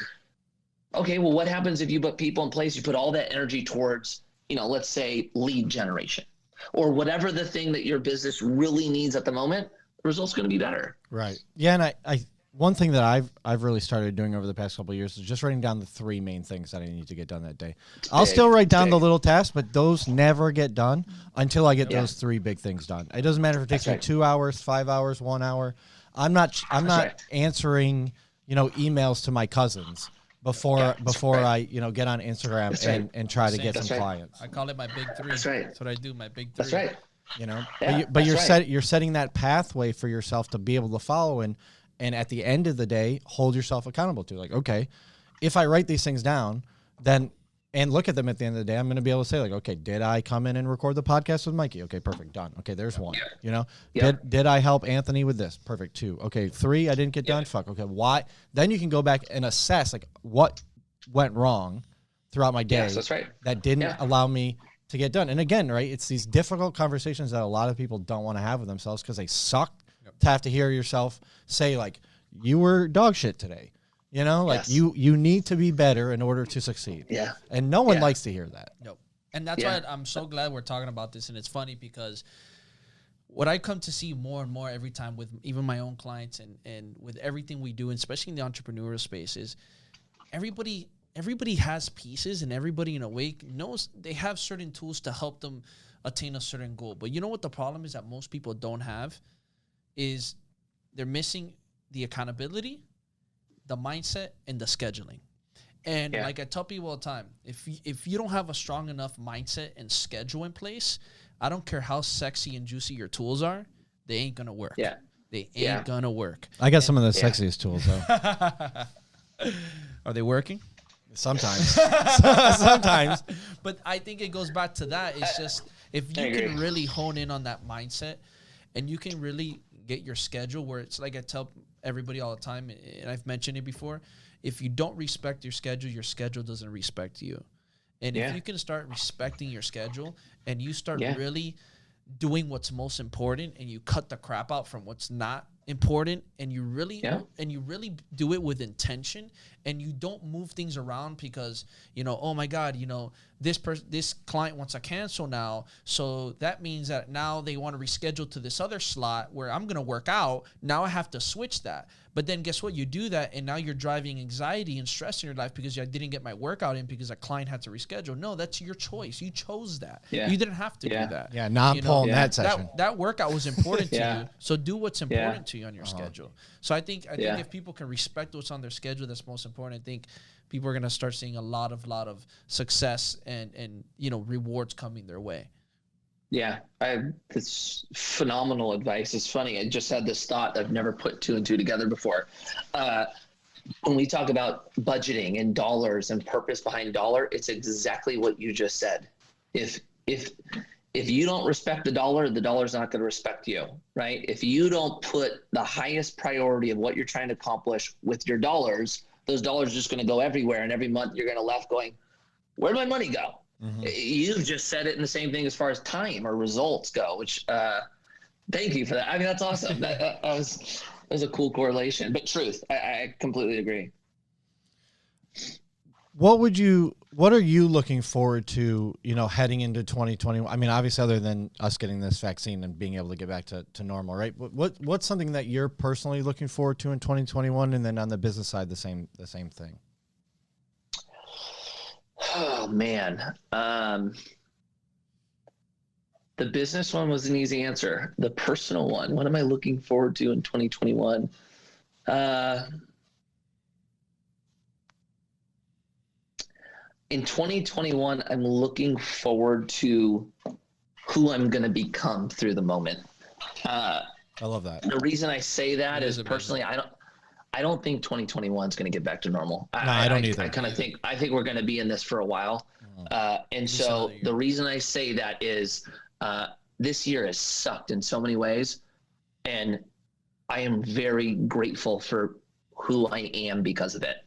okay, well, what happens if you put people in place, you put all that energy towards, let's say lead generation or whatever the thing that your business really needs at the moment, the result's going to be better. Right. Yeah. And I one thing that I've really started doing over the past couple of years is just writing down the 3 main things that I need to get done that day. I'll still write down the little tasks, but those never get done until I get those 3 big things done. It doesn't matter if it takes me 2 hours, 5 hours, 1 hour. I'm not answering, emails to my cousins before I, get on Instagram and try to get some clients. I call it my big 3. That's right. That's what I do, my big 3. That's right. But you're setting that pathway for yourself to be able to follow, and at the end of the day, hold yourself accountable to, like, okay, if I write these things down, then, and look at them at the end of the day, I'm going to be able to say, like, okay, did I come in and record the podcast with Mikey? Okay, perfect, done. Okay, there's 1. Did I help Anthony with this? Perfect, 2. Okay, 3, I didn't get done. Fuck. Okay, why? Then you can go back and assess, like, what went wrong throughout my day. Yes, that's right. That didn't allow me to get done. And again, right, it's these difficult conversations that a lot of people don't want to have with themselves because they suck to have to hear yourself say, like, you were dog shit today. You need to be better in order to succeed. Yeah. And no one likes to hear that. No. And that's why I'm so glad we're talking about this. And it's funny because what I come to see more and more every time with even my own clients and with everything we do, and especially in the entrepreneurial space, is everybody has pieces, and everybody in a way knows they have certain tools to help them attain a certain goal. But you know what the problem is that most people don't have is they're missing the accountability, the mindset, and the scheduling. And like I tell people all the time, if you don't have a strong enough mindset and schedule in place, I don't care how sexy and juicy your tools are, they ain't gonna work. Yeah. They ain't gonna work. I got some of the sexiest tools though. Are they working? Sometimes. Sometimes. But I think it goes back to that. It's just if you can really hone in on that mindset and you can really get your schedule where it's like I tell everybody all the time, and I've mentioned it before. If you don't respect your schedule doesn't respect you. And if you can start respecting your schedule and you start really doing what's most important, and you cut the crap out from what's not important, and you really do it with intention, and you don't move things around because, oh my God, this client wants to cancel now, so that means that now they want to reschedule to this other slot where I'm going to work out. Now I have to switch that. But then guess what? You do that, and now you're driving anxiety and stress in your life because I didn't get my workout in because a client had to reschedule. No, that's your choice. You chose that. You didn't have to do that. Yeah, not pulling that session. That workout was important to you, so do what's important to you on your schedule. So I think if people can respect what's on their schedule, that's most important. I think people are going to start seeing a lot of success and rewards coming their way. Yeah, it's phenomenal advice. It's funny. I just had this thought. I've never put two and two together before. When we talk about budgeting and dollars and purpose behind dollar, it's exactly what you just said. If you don't respect the dollar's not going to respect you, right? If you don't put the highest priority of what you're trying to accomplish with your dollars, those dollars are just going to go everywhere. And every month you're going to left going, where'd my money go? Mm-hmm. You've just said it in the same thing as far as time or results go, which thank you for that. I mean, that's awesome. That was a cool correlation, but truth. I completely agree. What are you looking forward to, heading into 2021? I mean, obviously other than us getting this vaccine and being able to get back to normal, right? What's something that you're personally looking forward to in 2021? And then on the business side, the same thing. Oh man. The business one was an easy answer. The personal one, what am I looking forward to in 2021? In 2021, I'm looking forward to who I'm going to become through the moment. I love that. The reason I say that is personally, I don't think 2021 is going to get back to normal. No, I don't either. I think we're going to be in this for a while. And so the reason I say that is this year has sucked in so many ways. And I am very grateful for who I am because of it.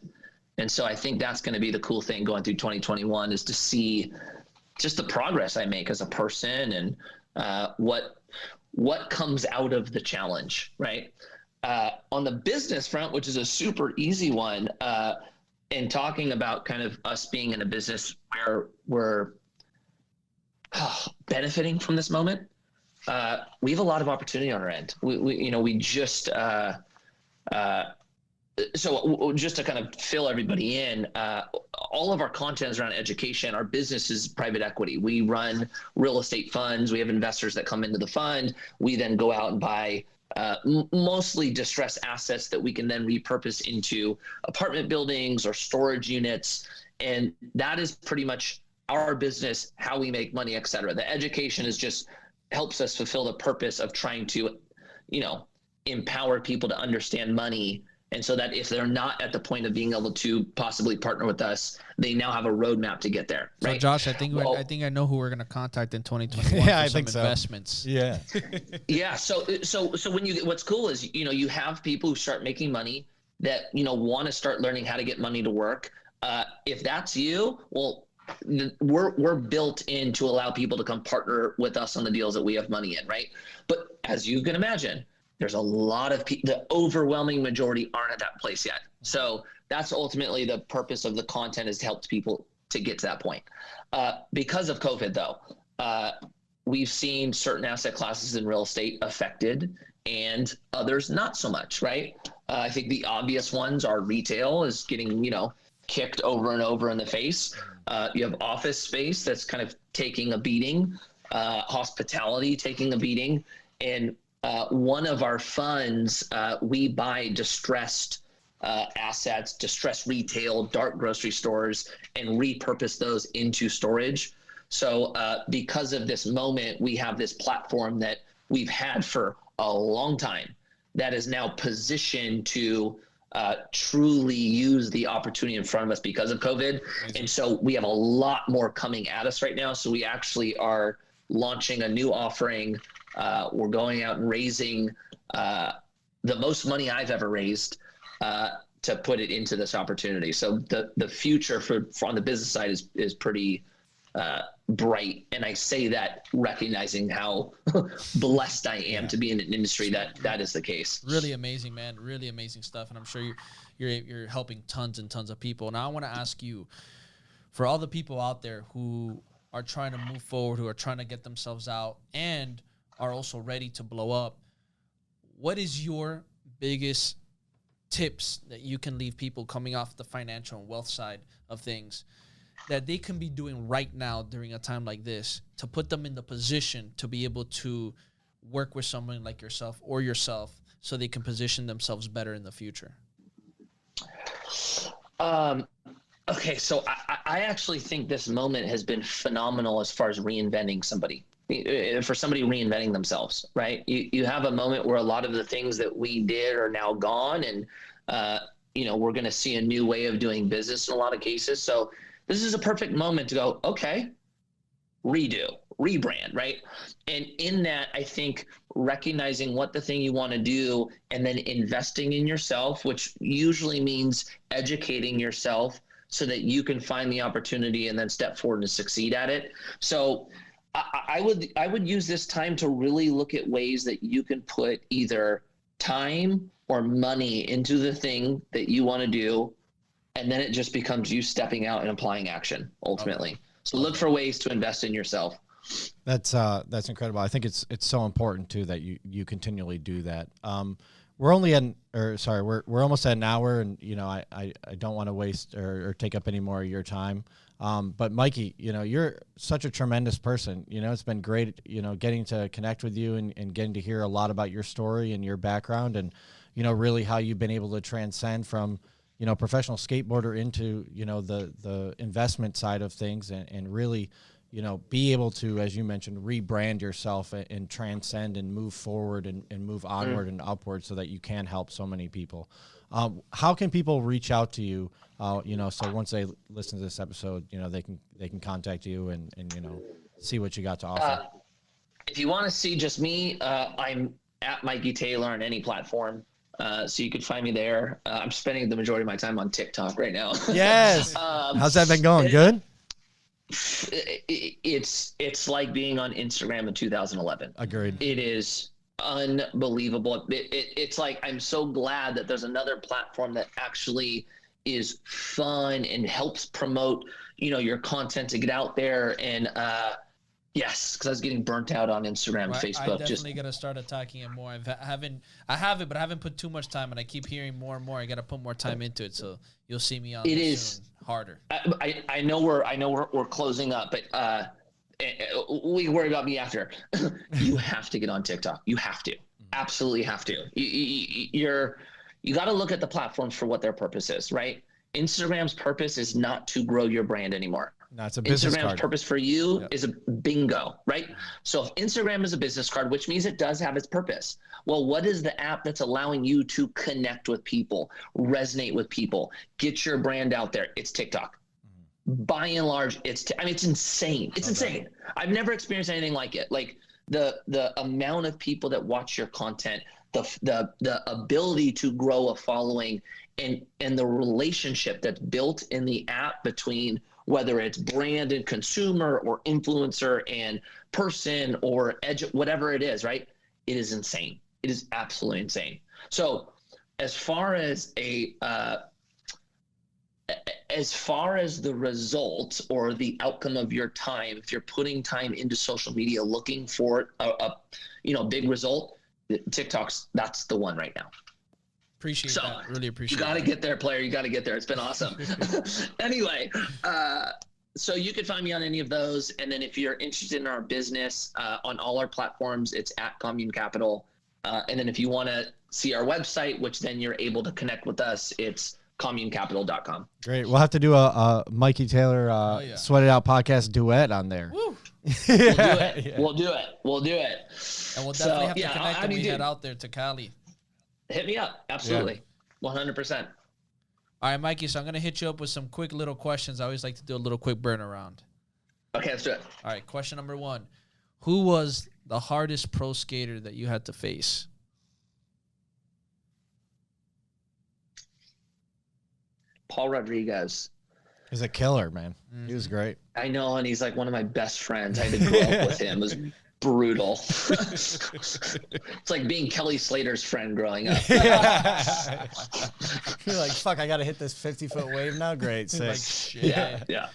And so I think that's going to be the cool thing going through 2021 is to see just the progress I make as a person and what comes out of the challenge, right? On the business front, which is a super easy one, and talking about kind of us being in a business where we're benefiting from this moment, we have a lot of opportunity on our end. We just so just to kind of fill everybody in, all of our content is around education. Our business is private equity. We run real estate funds. We have investors that come into the fund. We then go out and buy mostly distressed assets that we can then repurpose into apartment buildings or storage units. And that is pretty much our business, how we make money, et cetera. The education is just helps us fulfill the purpose of trying to, empower people to understand money. And so that if they're not at the point of being able to possibly partner with us, they now have a roadmap to get there. Right? So Josh, I think I know who we're going to contact in 2021 for some investments. Yeah. Yeah. So when what's cool is, you have people who start making money that, want to start learning how to get money to work. If that's you, well, we're built in to allow people to come partner with us on the deals that we have money in. Right. But as you can imagine, there's a lot of people, the overwhelming majority aren't at that place yet. So that's ultimately the purpose of the content, is to help people to get to that point. Because of COVID though, we've seen certain asset classes in real estate affected and others not so much, right? I think the obvious ones are retail is getting, kicked over and over in the face. You have office space that's kind of taking a beating, hospitality taking a beating, and one of our funds, we buy distressed assets, distressed retail, dark grocery stores, and repurpose those into storage. So because of this moment, we have this platform that we've had for a long time that is now positioned to truly use the opportunity in front of us because of COVID. And so we have a lot more coming at us right now. So we actually are launching a new offering. We're going out and raising the most money I've ever raised to put it into this opportunity. So the future for on the business side is pretty bright. And I say that recognizing how blessed I am to be in an industry that is the case. Really amazing, man. Really amazing stuff. And I'm sure you're helping tons and tons of people. Now I want to ask you, for all the people out there who are trying to move forward, who are trying to get themselves out and are also ready to blow up, what is your biggest tips that you can leave people coming off the financial and wealth side of things that they can be doing right now during a time like this to put them in the position to be able to work with someone like yourself or yourself so they can position themselves better in the future? Okay, so I actually think this moment has been phenomenal as far as reinventing somebody, for somebody reinventing themselves, right? You have a moment where a lot of the things that we did are now gone, and we're going to see a new way of doing business in a lot of cases. So this is a perfect moment to go, okay, redo, rebrand, right? And in that, I think recognizing what the thing you want to do and then investing in yourself, which usually means educating yourself so that you can find the opportunity and then step forward and succeed at it. So I would use this time to really look at ways that you can put either time or money into the thing that you want to do, and then it just becomes you stepping out and applying action ultimately. Okay. So look for ways to invest in yourself. That's incredible. I think it's so important too that you continually do that. We're almost at an hour, and I don't want to waste or take up any more of your time. But Mikey, you're such a tremendous person. It's been great, getting to connect with you and getting to hear a lot about your story and your background, and really how you've been able to transcend from professional skateboarder into the investment side of things, and really be able to, as you mentioned, rebrand yourself and transcend and move forward and move onward and upward so that you can help so many people. How can people reach out to you? So once they listen to this episode, they can contact you and see what you got to offer. If you want to see just me, I'm at Mikey Taylor on any platform. So you could find me there. I'm spending the majority of my time on TikTok right now. Yes. How's that been going? Good? It's like being on Instagram in 2011. Agreed. It is unbelievable. It's like, I'm so glad that there's another platform that actually is fun and helps promote, your content to get out there. And, yes, because I was getting burnt out on Instagram and Facebook. I definitely got to start attacking it more. I have it, but I haven't put too much time, and I keep hearing more and more. I got to put more time into it, so you'll see me on it soon, harder. I know we're closing up, but we worry about me after. You have to get on TikTok. You have to, absolutely have to. You got to look at the platforms for what their purpose is, right? Instagram's purpose is not to grow your brand anymore. No, it's a business Instagram's card. purpose for you is a bingo, right? So if Instagram is a business card, which means it does have its purpose. Well, what is the app that's allowing you to connect with people, resonate with people, get your brand out there? It's TikTok. By and large, it's insane. It's insane. I've never experienced anything like it. Like the amount of people that watch your content, the ability to grow a following, and the relationship that's built in the app between whether it's brand and consumer or influencer and person or whatever it is, right? It is insane. It is absolutely insane. So as far as the result or the outcome of your time, if you're putting time into social media looking for a big result, that's the one right now. Appreciate that. Really appreciate that. You got to get there, player. You got to get there. It's been awesome. Anyway, so you can find me on any of those. And then if you're interested in our business, on all our platforms, it's at Commune Capital. And then if you want to see our website, which then you're able to connect with us, it's communecapital.com. Great. We'll have to do a Mikey Taylor Sweat It Out podcast duet on there. Woo. We'll do it. We'll do it. And we'll definitely have to connect when we head out there to Cali. Hit me up. Absolutely. 100%. All right, Mikey, so I'm going to hit you up with some quick little questions. I always like to do a little quick burn around. Okay, let's do it. All right, question number 1. Who was the hardest pro skater that you had to face? Paul Rodriguez. He's a killer, man. He was great. I know, and he's like one of my best friends. I had to grow up with him. It was brutal. It's like being Kelly Slater's friend growing up. You're like, fuck, I got to hit this 50-foot wave now? Great, sick. Like, shit. Yeah.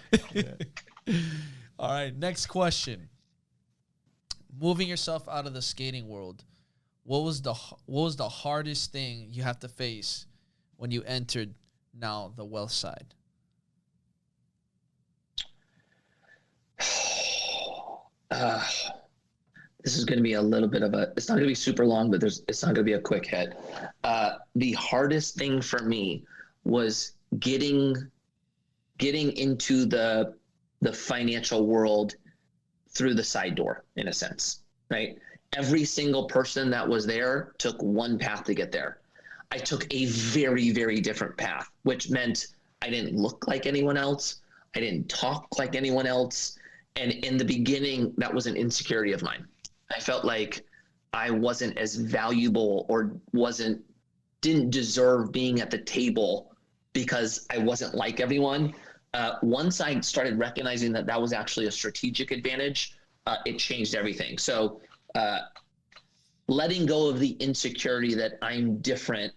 All right, next question. Moving yourself out of the skating world, what was the hardest thing you have to face when you entered now the wealth side? This is going to be a little bit of it's not going to be super long, but it's not going to be a quick hit. The hardest thing for me was getting into the financial world through the side door, in a sense, right? Every single person that was there took one path to get there. I took a very, very different path, which meant I didn't look like anyone else. I didn't talk like anyone else. And in the beginning, that was an insecurity of mine. I felt like I wasn't as valuable or didn't deserve being at the table because I wasn't like everyone. Once I started recognizing that was actually a strategic advantage, it changed everything. So letting go of the insecurity that I'm different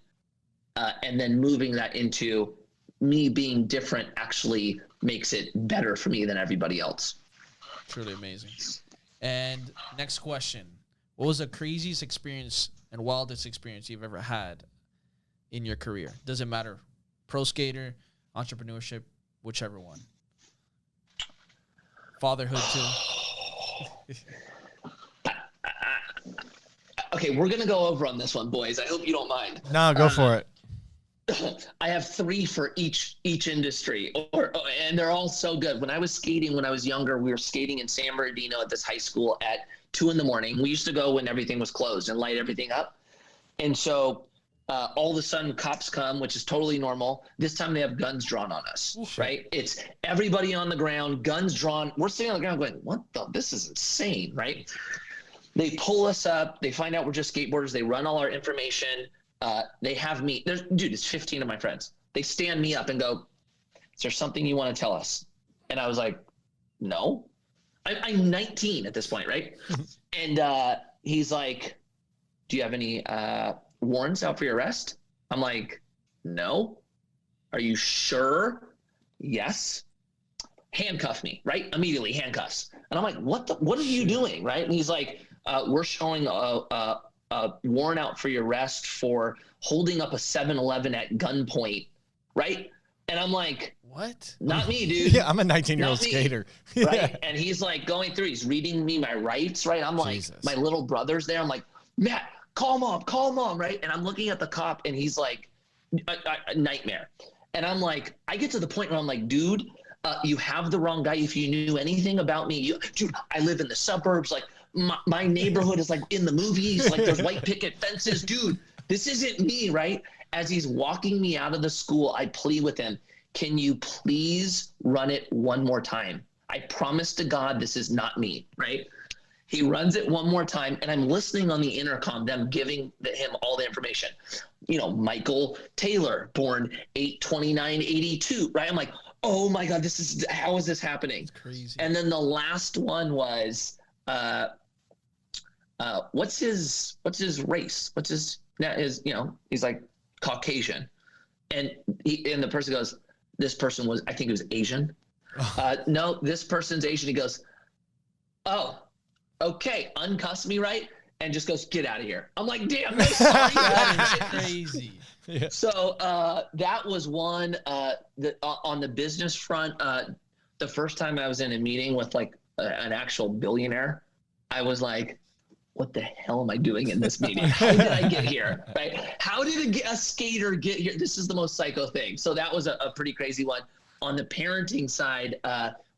and then moving that into me being different actually makes it better for me than everybody else. Truly amazing. And next question. What was the craziest experience and wildest experience you've ever had in your career? Doesn't matter. Pro skater, entrepreneurship, whichever one. Fatherhood too. Okay, we're going to go over on this one, boys. I hope you don't mind. No, go for it. I have 3 for each industry, and they're all so good. When I was skating, when I was younger, we were skating in San Bernardino at this high school at 2 a.m. We used to go when everything was closed and light everything up. And so all of a sudden cops come, which is totally normal. This time they have guns drawn on us, right? It's everybody on the ground, guns drawn. We're sitting on the ground going, what the, this is insane, right? They pull us up. They find out we're just skateboarders. They run all our information. They have me, dude, it's 15 of my friends. They stand me up and go, is there something you want to tell us? And I was like, no. I'm 19 at this point, right? And he's like, do you have any warrants out for your arrest? I'm like, no. Are you sure? Yes. Handcuff me, right? Immediately handcuffs. And I'm like, what are you doing, right? And he's like, we're showing a warrant out for your arrest for holding up a 7-Eleven at gunpoint, right? And I'm like, what? Not me, dude. Yeah, I'm a 19-year-old skater. Right? And he's like going through, he's reading me my rights, right? I'm like, Jesus. My little brother's there. I'm like, Matt, call mom, right? And I'm looking at the cop and he's like, a nightmare. And I'm like, I get to the point where I'm like, dude, you have the wrong guy. If you knew anything about me, dude, I live in the suburbs. Like my neighborhood is like in the movies. Like there's white picket fences, dude. This isn't me, right? As he's walking me out of the school, I plead with him, can you please run it one more time? I promise to God, this is not me, right? He runs it one more time, and I'm listening on the intercom, them giving him all the information. You know, Michael Taylor, born 8/29/82, right? I'm like, oh my God, how is this happening? It's crazy. And then the last one was, what's his race? He's like Caucasian. And the person goes, this person was, I think it was Asian. No, this person's Asian. He goes, oh, okay, uncuss me, right? And just goes, get out of here. I'm like, damn, no, sorry. That is crazy. Yeah. So that was one on the business front. The first time I was in a meeting with like an actual billionaire, I was like, what the hell am I doing in this meeting? How did I get here? Right? How did a skater get here? This is the most psycho thing. So that was a pretty crazy one. On the parenting side,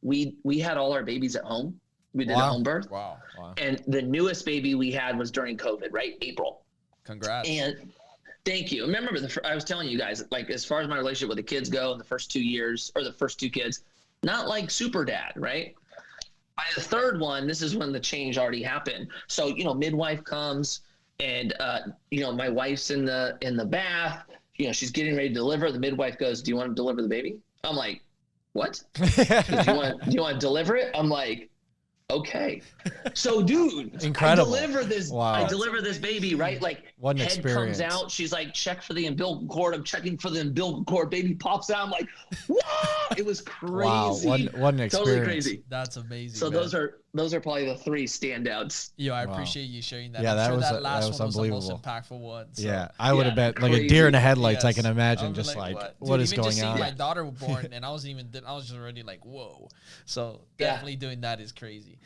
we had all our babies at home. We did a home birth. Wow. And the newest baby we had was during COVID, right? April. Congrats. And thank you. Remember, I was telling you guys, like, as far as my relationship with the kids go in the first 2 years, or the first 2 kids, not like super dad, right? By the third one, this is when the change already happened. So, midwife comes and, my wife's in the bath, she's getting ready to deliver. The midwife goes, "Do you want to deliver the baby?" I'm like, "What? Do you want to deliver it?" I'm like, "Okay." So, dude, Incredible. I deliver this baby, right? Like, what an head experience. comes out. She's like, "Check for the umbilical cord." I'm checking for the umbilical cord. Baby pops out. I'm like, "Wow!" It was crazy. Wow, what an experience. Totally crazy. That's amazing. So man. those are probably the 3 standouts. Yo, I appreciate you sharing that. Yeah, I'm that sure was that last was one was the most unbelievable. impactful one. So. Yeah, I would have been like a crazy. deer in the headlights. I Yes. can imagine, I'm just like what what Dude, is even going just seeing on. my daughter was born, and I was just already like, whoa. So definitely doing that is crazy.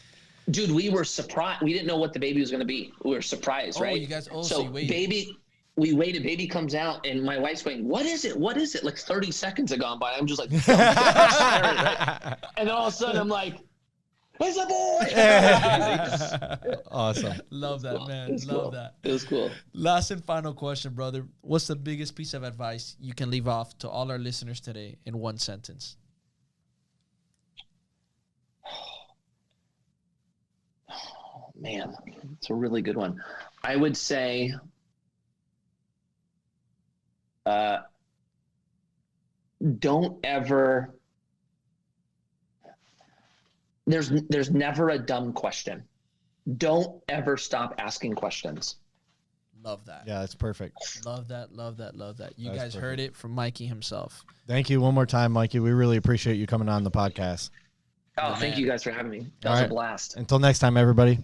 Dude, we were surprised. We didn't know what the baby was going to be. We were surprised, right? You guys. So you waited. we waited. Baby comes out, and my wife's going, "What is it? What is it?" Like 30 seconds have gone by. I'm just like, right? And then all of a sudden, I'm like, "It's a boy!" Awesome. Love that, man. Love that. It was cool. Last and final question, brother. What's the biggest piece of advice you can leave off to all our listeners today in one sentence? Man, it's a really good one. I would say, don't ever. There's never a dumb question. Don't ever stop asking questions. Love that. Yeah, that's perfect. Love that. Love that. Love that. You That's guys heard it from Mikey himself. Thank you one more time, Mikey. We really appreciate you coming on the podcast. Oh, thank you guys for having me. That was a blast. Until next time, everybody.